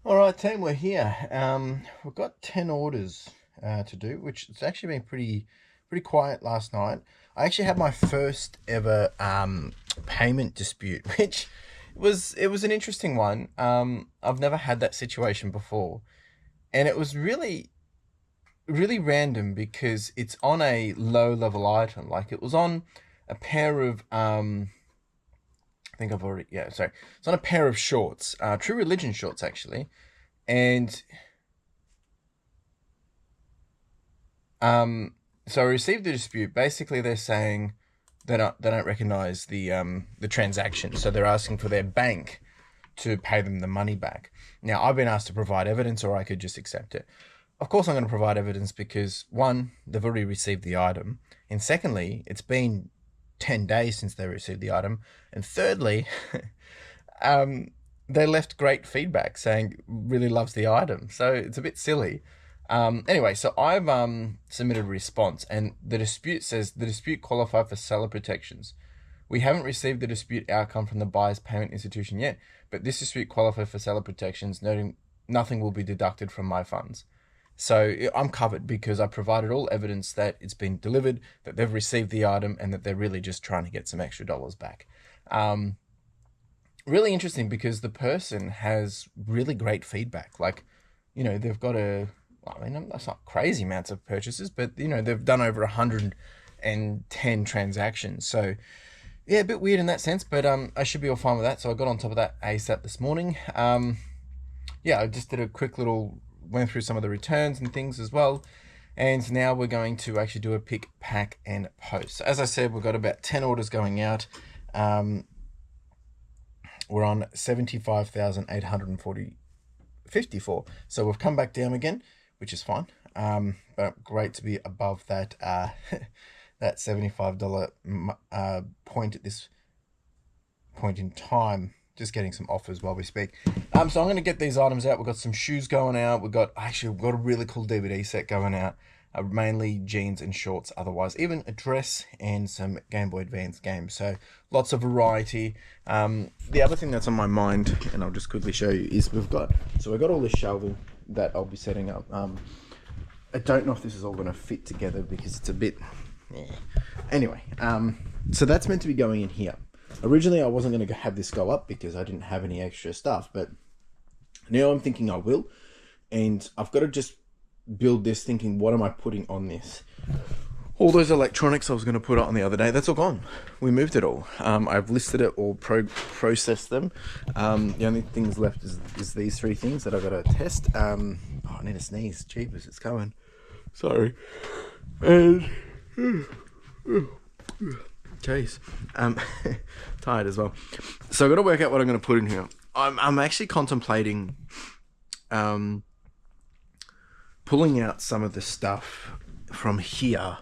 All right, team, we're here. We've got 10 orders to do, which it's actually been pretty quiet last night. I actually had my first ever payment dispute, which was an interesting one. I've never had that situation before, and it was really random because it's on a low level item. Like, it was on a pair of it's on a pair of shorts, True Religion shorts actually, and so I received the dispute. Basically, they're saying they don't recognize the transaction, so they're asking for their bank to pay them the money back. Now, I've been asked to provide evidence, or I could just accept it. Of course, I'm going to provide evidence because, one, they've already received the item, and secondly, it's been 10 days since they received the item, and thirdly, they left great feedback saying really loves the item, so it's a bit silly. Anyway, so I've submitted a response, and the dispute says the dispute qualified for seller protections. We haven't received the dispute outcome from the buyer's payment institution yet, but this dispute qualified for seller protections, noting nothing will be deducted from my funds. So I'm covered because I provided all evidence that it's been delivered, that they've received the item, and that they're really just trying to get some extra dollars back. Really interesting because the person has really great feedback. Like, you know, they've got that's not crazy amounts of purchases, but, you know, they've done over 110 transactions. So, yeah, a bit weird in that sense, but I should be all fine with that. So I got on top of that ASAP this morning. Yeah, I just did a quick little, went through some of the returns and things as well. And now we're going to actually do a pick, pack, and post. So as I said, we've got about 10 orders going out. We're on 75,854. So we've come back down again, which is fine. But great to be above that that $75 point at this point in time. Just getting some offers while we speak. So I'm going to get these items out. We've got some shoes going out. We've got a really cool DVD set going out. Mainly jeans and shorts, otherwise even a dress and some Game Boy Advance games. So lots of variety. The other thing that's on my mind, and I'll just quickly show you, is we've got all this shelving that I'll be setting up. I don't know if this is all going to fit together because it's a bit... Anyway, so that's meant to be going in here. Originally, I wasn't going to have this go up because I didn't have any extra stuff, but now I'm thinking I will, and I've got to just build this thinking, what am I putting on this? All those electronics I was going to put on the other day, that's all gone. We moved it all. I've listed it or processed them. The only things left is these three things that I've got to test. I need a sneeze. Jeepers, it's coming. Sorry. And... Jeez. Tired as well. So I've got to work out what I'm going to put in here. I'm actually contemplating pulling out some of the stuff from here,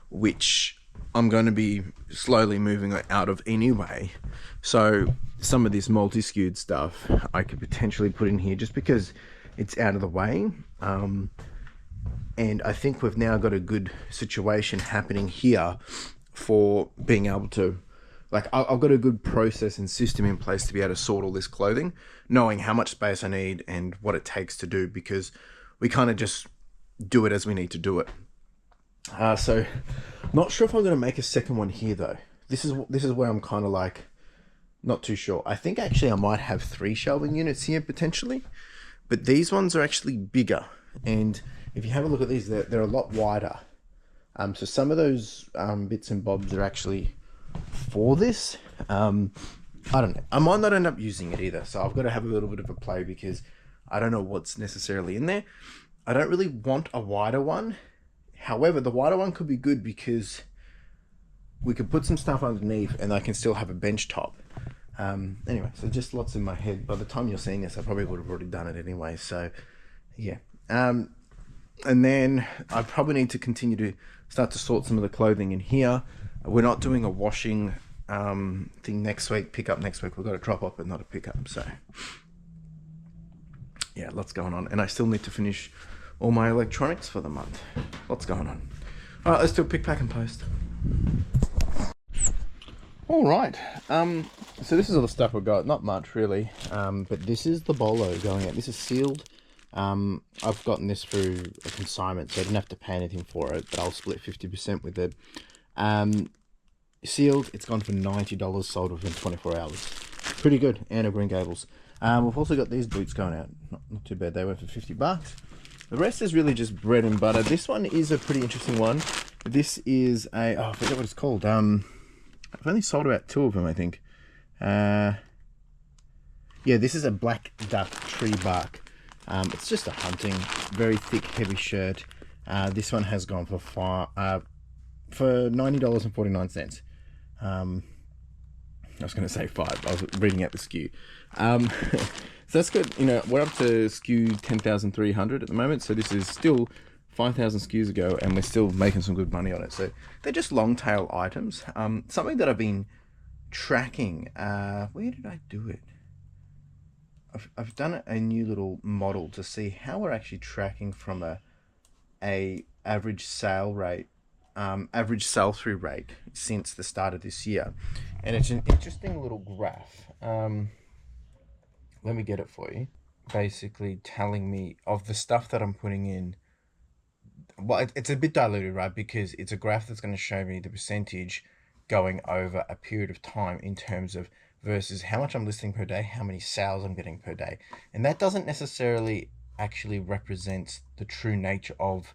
which I'm going to be slowly moving out of anyway. So some of this multi-skewed stuff I could potentially put in here just because it's out of the way. And I think we've now got a good situation happening here for being able to, like, I've got a good process and system in place to be able to sort all this clothing, knowing how much space I need and what it takes to do, because we kind of just do it as we need to do it. So not sure if I'm going to make a second one here though. This is where I'm kind of like not too sure. I think actually I might have 3 shelving units here potentially, but these ones are actually bigger, and if you have a look at these, they're a lot wider. So some of those bits and bobs are actually for this. I don't know. I might not end up using it either, so I've got to have a little bit of a play because I don't know what's necessarily in there. I don't really want a wider one. However, the wider one could be good because we could put some stuff underneath and I can still have a bench top. Anyway, so just lots in my head. By the time you're seeing this, I probably would have already done it anyway. So, yeah. And then I probably need to continue to start to sort some of the clothing in here. We're not doing a washing thing next week, pick up next week. We've got a drop off but not a pickup. So, yeah, lots going on. And I still need to finish all my electronics for the month. Lots going on. All right, let's do a pick, pack, and post. All right. So this is all the stuff we've got. Not much, really. But this is the bolo going out. This is sealed. I've gotten this through a consignment, so I didn't have to pay anything for it, but I'll split 50% with it. Sealed, it's gone for $90, sold within 24 hours. Pretty good, and a Green Gables. We've also got these boots going out. Not too bad, they went for $50. The rest is really just bread and butter. This one is a pretty interesting one. This is a, I forget what it's called. I've only sold about 2 of them, I think. Yeah, this is a black duck tree bark. It's just a hunting, very thick, heavy shirt. This one has gone for $90.49. I was going to say 5. I was reading out the SKU. So that's good. You know, we're up to SKU 10,300 at the moment. So this is still 5,000 SKUs ago, and we're still making some good money on it. So they're just long tail items. Something that I've been tracking. Where did I do it? I've done a new little model to see how we're actually tracking from a average sale rate, average sell through rate since the start of this year, and it's an interesting little graph. Let me get it for you. Basically telling me of the stuff that I'm putting in. Well, it's a bit diluted, right? Because it's a graph that's going to show me the percentage going over a period of time in terms of versus how much I'm listing per day, how many sales I'm getting per day. And that doesn't necessarily actually represent the true nature of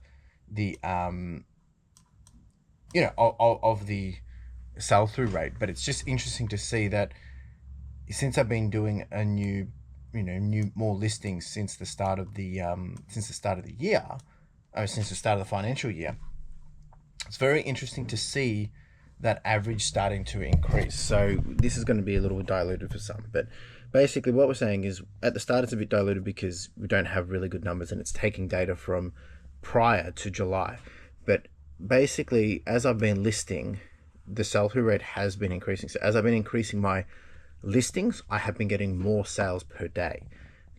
the, of the sell-through rate. But it's just interesting to see that since I've been doing a new more listings since the start of the since the start of the financial year, it's very interesting to see that average starting to increase. So this is going to be a little bit diluted for some, but basically what we're saying is at the start it's a bit diluted because we don't have really good numbers and it's taking data from prior to July. But basically, as I've been listing, the sell-through rate has been increasing. So as I've been increasing my listings, I have been getting more sales per day,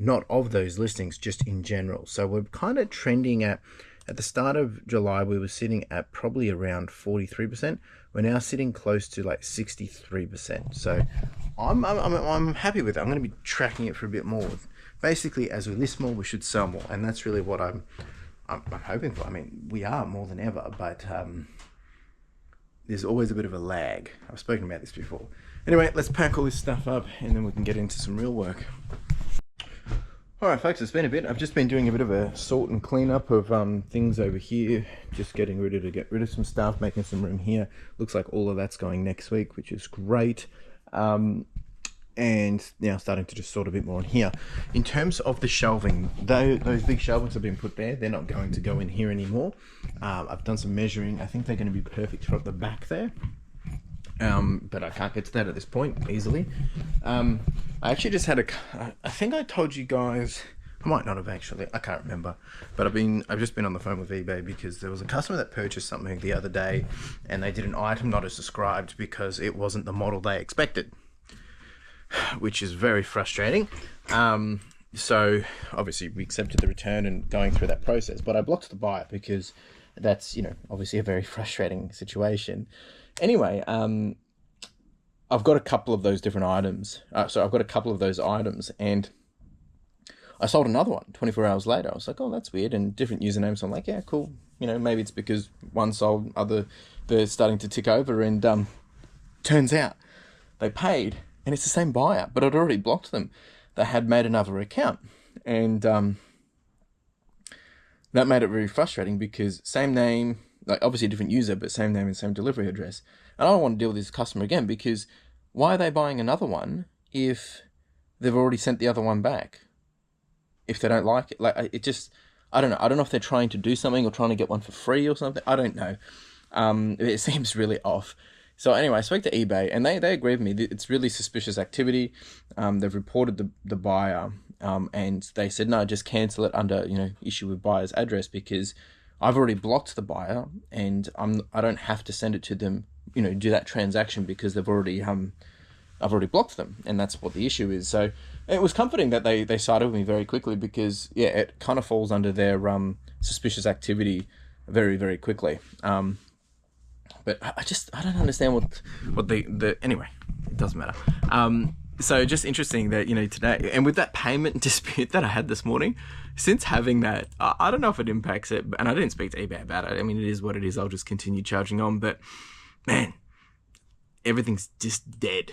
not of those listings, just in general. So we're kind of trending at the start of July, we were sitting at probably around 43%. We're now sitting close to like 63%. So I'm happy with it. I'm going to be tracking it for a bit more. Basically, as we list more, we should sell more, and that's really what I'm hoping for. I mean, we are more than ever, but there's always a bit of a lag. I've spoken about this before. Anyway, let's pack all this stuff up and then we can get into some real work. Alright folks, it's been a bit. I've just been doing a bit of a sort and clean up of things over here. Just getting ready to get rid of some stuff, making some room here. Looks like all of that's going next week, which is great. And now starting to just sort a bit more in here. In terms of the shelving, those big shelvings have been put there. They're not going to go in here anymore. I've done some measuring. I think they're going to be perfect for at the back there. But I can't get to that at this point easily. I actually just had I think I told you guys, I might not have actually, I can't remember, but I've just been on the phone with eBay because there was a customer that purchased something the other day and they did an item not as described because it wasn't the model they expected, which is very frustrating. So obviously we accepted the return and going through that process, but I blocked the buyer because that's, obviously a very frustrating situation. Anyway, I've got a couple of those different items. So I've got a couple of those items and I sold another one 24 hours later. I was like, oh, that's weird. And different usernames. So I'm like, yeah, cool. Maybe it's because one sold, they're starting to tick over. And turns out they paid and it's the same buyer, but I'd already blocked them. They had made another account. And that made it very frustrating because same name, like obviously a different user, but same name and same delivery address. And I don't want to deal with this customer again because why are they buying another one if they've already sent the other one back? If they don't like it, I don't know. I don't know if they're trying to do something or trying to get one for free or something. I don't know. It seems really off. So anyway, I spoke to eBay and they agree with me. It's really suspicious activity. They've reported the buyer and they said, no, just cancel it under, issue with buyer's address because I've already blocked the buyer and I don't have to send it to them, do that transaction because they've already, I've already blocked them. And that's what the issue is. So it was comforting that they sided with me very quickly because it kind of falls under their suspicious activity very, very quickly. But I don't understand what anyway, it doesn't matter. So just interesting that, today, and with that payment dispute that I had this morning, since having that, I don't know if it impacts it, and I didn't speak to eBay about it. I mean, it is what it is. I'll just continue charging on, but man, everything's just dead.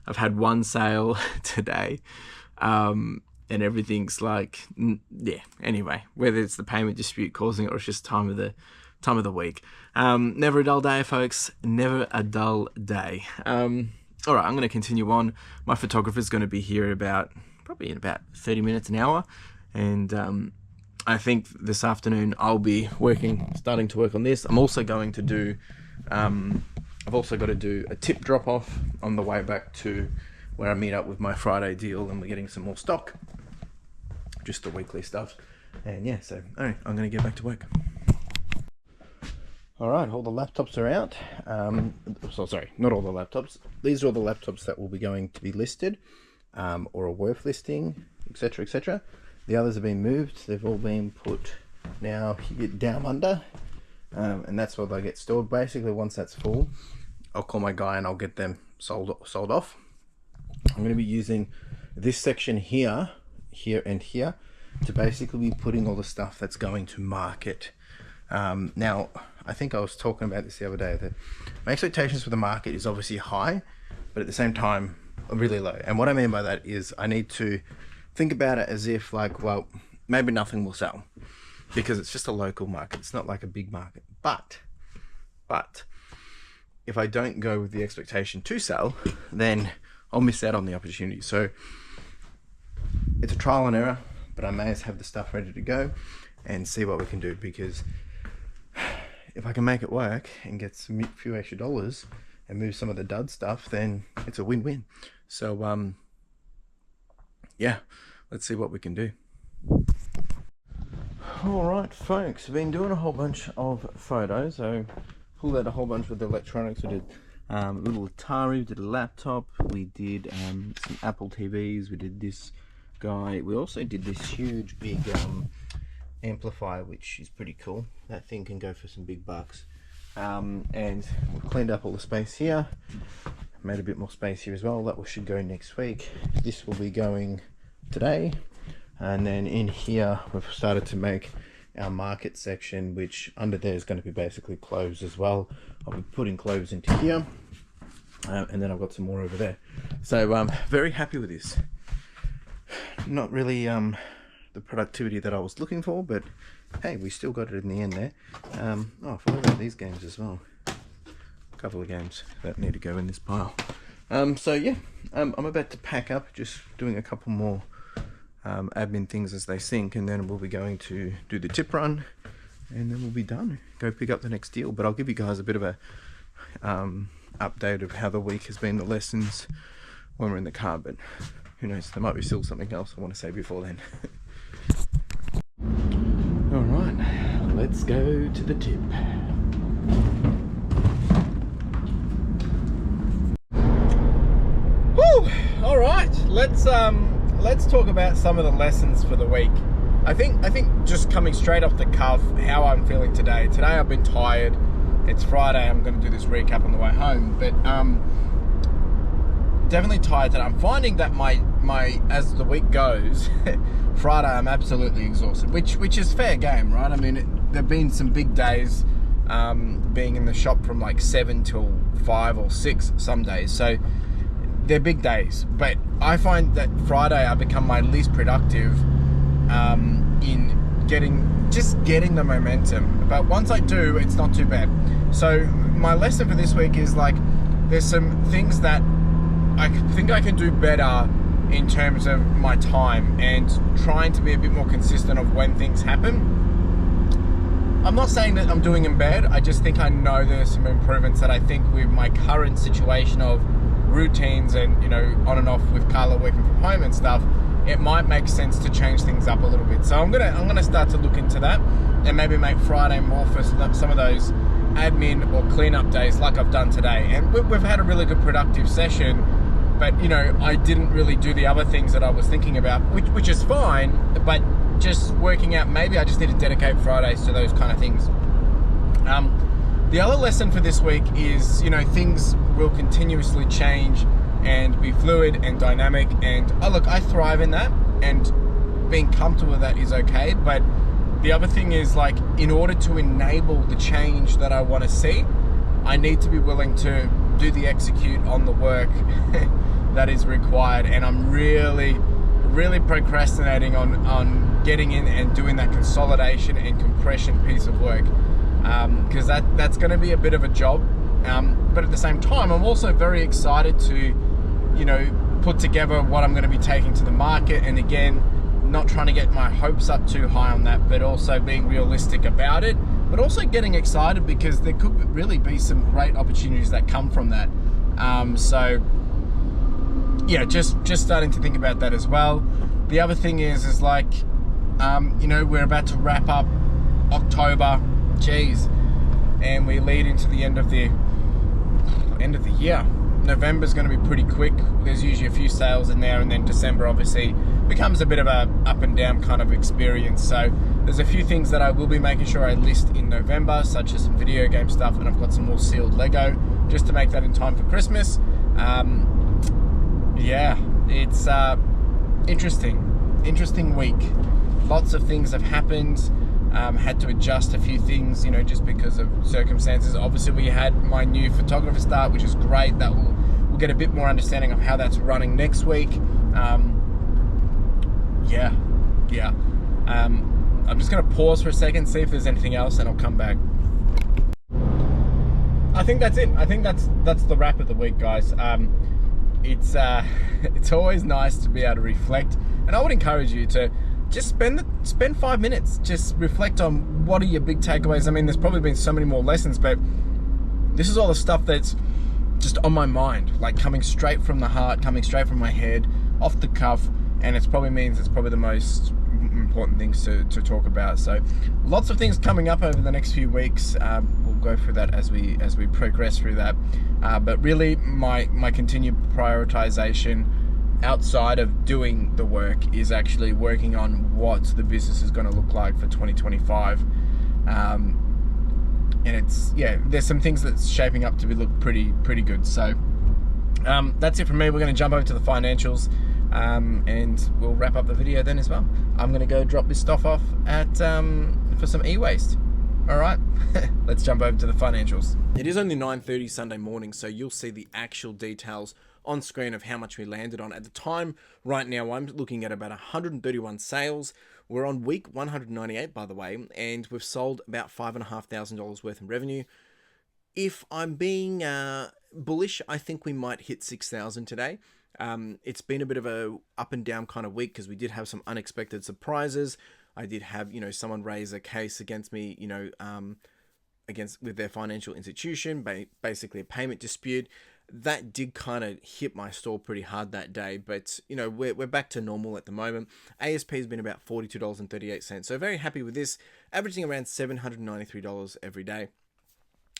I've had one sale today, and everything's like, anyway, whether it's the payment dispute causing it or it's just time of the week. Never a dull day, folks. Never a dull day. All right, I'm going to continue on. My photographer's going to be here probably in about 30 minutes, an hour. And I think this afternoon I'll be starting to work on this. I'm also going to do, I'm I've also got to do a tip drop off on the way back to where I meet up with my Friday deal, and we're getting some more stock, just the weekly stuff. And yeah, so anyway, I'm going to get back to work. All right, all the laptops are out. So sorry, not all the laptops. These are all the laptops that will be going to be listed or are worth listing, etc., etc. The others have been moved. They've all been put now here down under, and that's where they get stored. Basically, once that's full, I'll call my guy and I'll get them sold off. I'm going to be using this section here, and here to basically be putting all the stuff that's going to market. Now, I think I was talking about this the other day, that my expectations for the market is obviously high, but at the same time, really low. And what I mean by that is I need to think about it as if like, well, maybe nothing will sell because it's just a local market. It's not like a big market. But if I don't go with the expectation to sell, then I'll miss out on the opportunity. So it's a trial and error, but I may as have the stuff ready to go and see what we can do, because if I can make it work and get some few extra dollars and move some of the dud stuff, then it's a win-win. So yeah, let's see what we can do. All right, folks, I've been doing a whole bunch of photos. So pulled out a whole bunch with the electronics. We did a little Atari, we did a laptop, we did some Apple TVs, we did this guy. We also did this huge big amplifier, which is pretty cool. That thing can go for some big bucks. And we cleaned up all the space here, made a bit more space here as well. That should go next week. This will be going today, and then in here we've started to make our market section, which under there is going to be basically clothes as well. I'll be putting clothes into here, and then I've got some more over there. So I'm very happy with this. Not really the productivity that I was looking for, but hey, we still got it in the end there. Oh, I forgot about these games as well. A couple of games that need to go in this pile. So yeah, I'm about to pack up, just doing a couple more admin things as they sink, and then we'll be going to do the tip run, and then we'll be done. Go pick up the next deal. But I'll give you guys a bit of a update of how the week has been, the lessons, when we're in the car. But who knows, there might be still something else I want to say before then. All right, let's go to the tip. Woo! All right, let's talk about some of the lessons for the week. I think just coming straight off the cuff, how I'm feeling today. Today I've been tired. It's Friday. I'm going to do this recap on the way home, but definitely tired today. I'm finding that my as the week goes, Friday I'm absolutely exhausted, which is fair game, right? I mean, there've been some big days, being in the shop from like 7 till 5 or 6 some days. So they're big days, but I find that Friday I become my least productive in getting the momentum. But once I do, it's not too bad. So my lesson for this week is like, there's some things that I think I can do better in terms of my time and trying to be a bit more consistent of when things happen. I'm not saying that I'm doing them bad. I just think I know there's some improvements that I think with my current situation of routines and, you know, on and off with Carla working from home and stuff, it might make sense to change things up a little bit. So I'm gonna start to look into that and maybe make Friday more for some of those admin or cleanup days like I've done today. And we've had a really good productive session, but you know, I didn't really do the other things that I was thinking about, which is fine, but just working out, maybe I just need to dedicate Fridays to those kind of things. The other lesson for this week is, you know, things will continuously change and be fluid and dynamic, and look, I thrive in that, and being comfortable with that is okay. But the other thing is, like, in order to enable the change that I want to see, I need to be willing to do the execute on the work that is required. And I'm really procrastinating on getting in and doing that consolidation and compression piece of work, because that's going to be a bit of a job. But at the same time, I'm also very excited to, you know, put together what I'm going to be taking to the market. And again, not trying to get my hopes up too high on that, but also being realistic about it but also getting excited because there could really be some great opportunities that come from that. So yeah, just starting to think about that as well. The other thing is like, you know, we're about to wrap up October, and we lead into the end of the year. November's going to be pretty quick. There's usually a few sales in there, and then December obviously becomes a bit of a up and down kind of experience. So there's a few things that I will be making sure I list in November, such as some video game stuff, and I've got some more sealed Lego just to make that in time for Christmas. Yeah, it's interesting week. Lots of things have happened. Had to adjust a few things, you know, just because of circumstances. Obviously, we had my new photographer start, which is great. That we'll get a bit more understanding of how that's running next week. Yeah. I'm just going to pause for a second, see if there's anything else, and I'll come back. I think that's it. I think that's the wrap of the week, guys. It's always nice to be able to reflect, and I would encourage you to just spend 5 minutes, just reflect on what are your big takeaways. I mean, there's probably been so many more lessons, but this is all the stuff that's just on my mind, like coming straight from the heart, coming straight from my head, off the cuff, and it's probably the most important things to talk about. So lots of things coming up over the next few weeks. We'll go through that as we progress through that. But really, my continued prioritization outside of doing the work is actually working on what the business is going to look like for 2025. And there's some things that's shaping up to look pretty good. So that's it from me. We're going to jump over to the financials, and we'll wrap up the video then as well. I'm going to go drop this stuff off at for some e-waste. All right, let's jump over to the financials. It is only 9:30 Sunday morning, so you'll see the actual details on screen of how much we landed on. At the time, right now, I'm looking at about 131 sales. We're on week 198, by the way, and we've sold about $5,500 worth in revenue. If I'm being bullish, I think we might hit 6,000 today. It's been a bit of a up and down kind of week because we did have some unexpected surprises. I did have, someone raise a case against me, with their financial institution, basically a payment dispute. That did kind of hit my store pretty hard that day, but we're back to normal at the moment. ASP has been about $42.38, so very happy with this, averaging around $793 every day.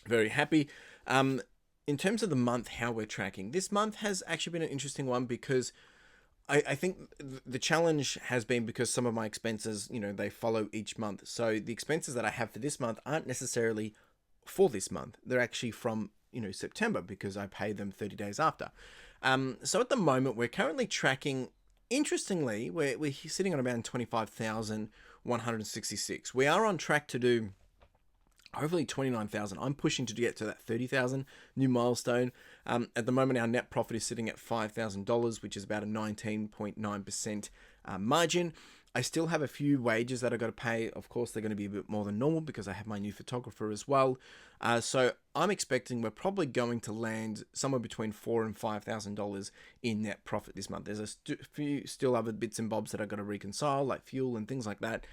Very happy. In terms of the month, how we're tracking, this month has actually been an interesting one because I think the challenge has been because some of my expenses, they follow each month. So the expenses that I have for this month aren't necessarily for this month. They're actually from September, because I pay them 30 days after. So at the moment, we're currently tracking, interestingly, we're sitting on around 25,166. We are on track to do hopefully 29,000. I'm pushing to get to that 30,000 new milestone. At the moment, our net profit is sitting at $5,000, which is about a 19.9% margin. I still have a few wages that I've got to pay. Of course, they're going to be a bit more than normal because I have my new photographer as well. So I'm expecting we're probably going to land somewhere between $4,000 and $5,000 in net profit this month. There's a few still other bits and bobs that I've got to reconcile, like fuel and things like that.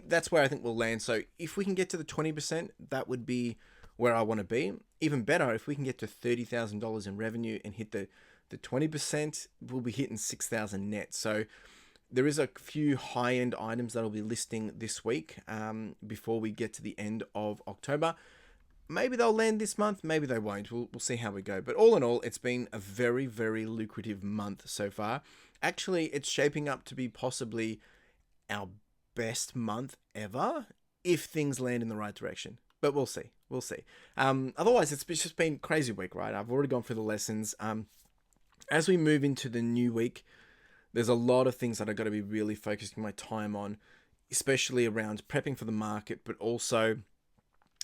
That's where I think we'll land. So if we can get to the 20%, that would be where I want to be. Even better, if we can get to $30,000 in revenue and hit the 20%, we'll be hitting 6,000 net. So there is a few high-end items that I'll be listing this week before we get to the end of October. Maybe they'll land this month, maybe they won't. We'll see how we go. But all in all, it's been a very, very lucrative month so far. Actually, it's shaping up to be possibly our best month ever if things land in the right direction. But we'll see. We'll see. Otherwise, it's just been a crazy week, right? I've already gone through the lessons. As we move into the new week, there's a lot of things that I've got to be really focusing my time on, especially around prepping for the market, but also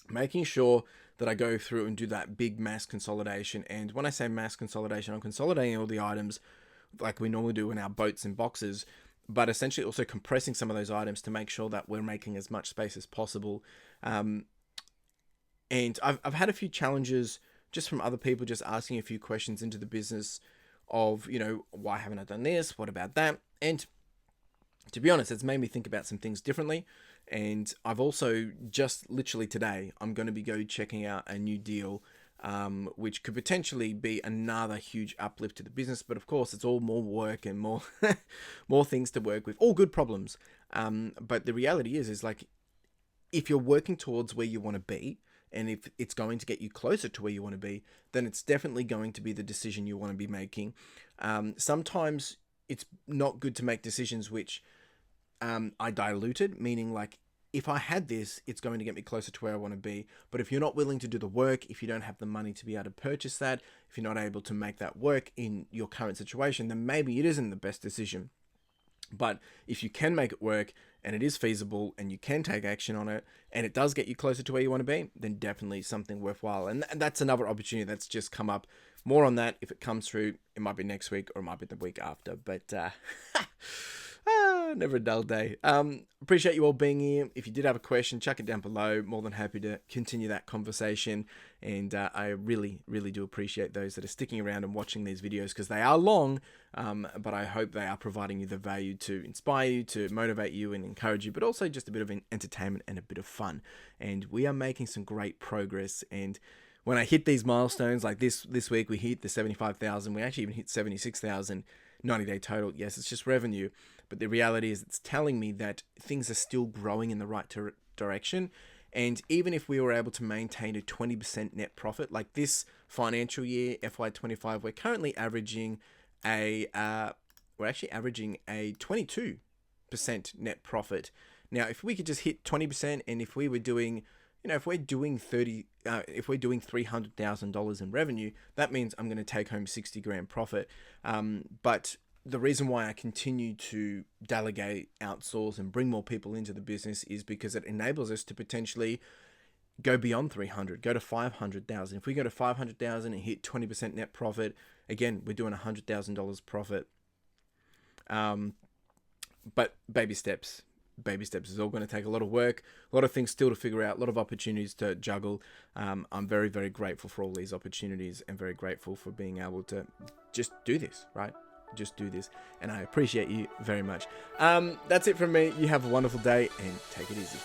making sure that I go through and do that big mass consolidation. And when I say mass consolidation, I'm consolidating all the items like we normally do in our boats and boxes, but essentially also compressing some of those items to make sure that we're making as much space as possible. And I've had a few challenges just from other people just asking a few questions into the business of, why haven't I done this? What about that? And to be honest, it's made me think about some things differently. And I've also just literally today, I'm going to be checking out a new deal, which could potentially be another huge uplift to the business. But of course, it's all more work and more more things to work with. All good problems. But the reality is like, if you're working towards where you want to be, and if it's going to get you closer to where you want to be, then it's definitely going to be the decision you want to be making. Sometimes it's not good to make decisions which are diluted, meaning like, if I had this, it's going to get me closer to where I want to be. But if you're not willing to do the work, if you don't have the money to be able to purchase that, if you're not able to make that work in your current situation, then maybe it isn't the best decision. But if you can make it work and it is feasible and you can take action on it and it does get you closer to where you want to be, then definitely something worthwhile. And that's another opportunity that's just come up. More on that if it comes through. It might be next week or it might be the week after. But never a dull day. Appreciate you all being here. If you did have a question, chuck it down below. More than happy to continue that conversation. And I really, really do appreciate those that are sticking around and watching these videos, because they are long, but I hope they are providing you the value to inspire you, to motivate you and encourage you, but also just a bit of entertainment and a bit of fun. And we are making some great progress. And when I hit these milestones, like this week, we hit the 75,000. We actually even hit 76,000 90-day total. Yes, it's just revenue, but the reality is it's telling me that things are still growing in the right direction. And even if we were able to maintain a 20% net profit, like this financial year, FY25, we're currently averaging a 22% net profit. Now, if we could just hit 20%, and if we were doing, if we're doing $300,000 in revenue, that means I'm going to take home 60 grand profit. But the reason why I continue to delegate, outsource, and bring more people into the business is because it enables us to potentially go beyond 300, go to 500,000. If we go to 500,000 and hit 20% net profit, again, we're doing $100,000 profit. But baby steps. Baby steps is all going to take a lot of work, a lot of things still to figure out, a lot of opportunities to juggle. I'm very, very grateful for all these opportunities and very grateful for being able to just do this, right? Just do this. And I appreciate you very much. That's it from me. You have a wonderful day and take it easy.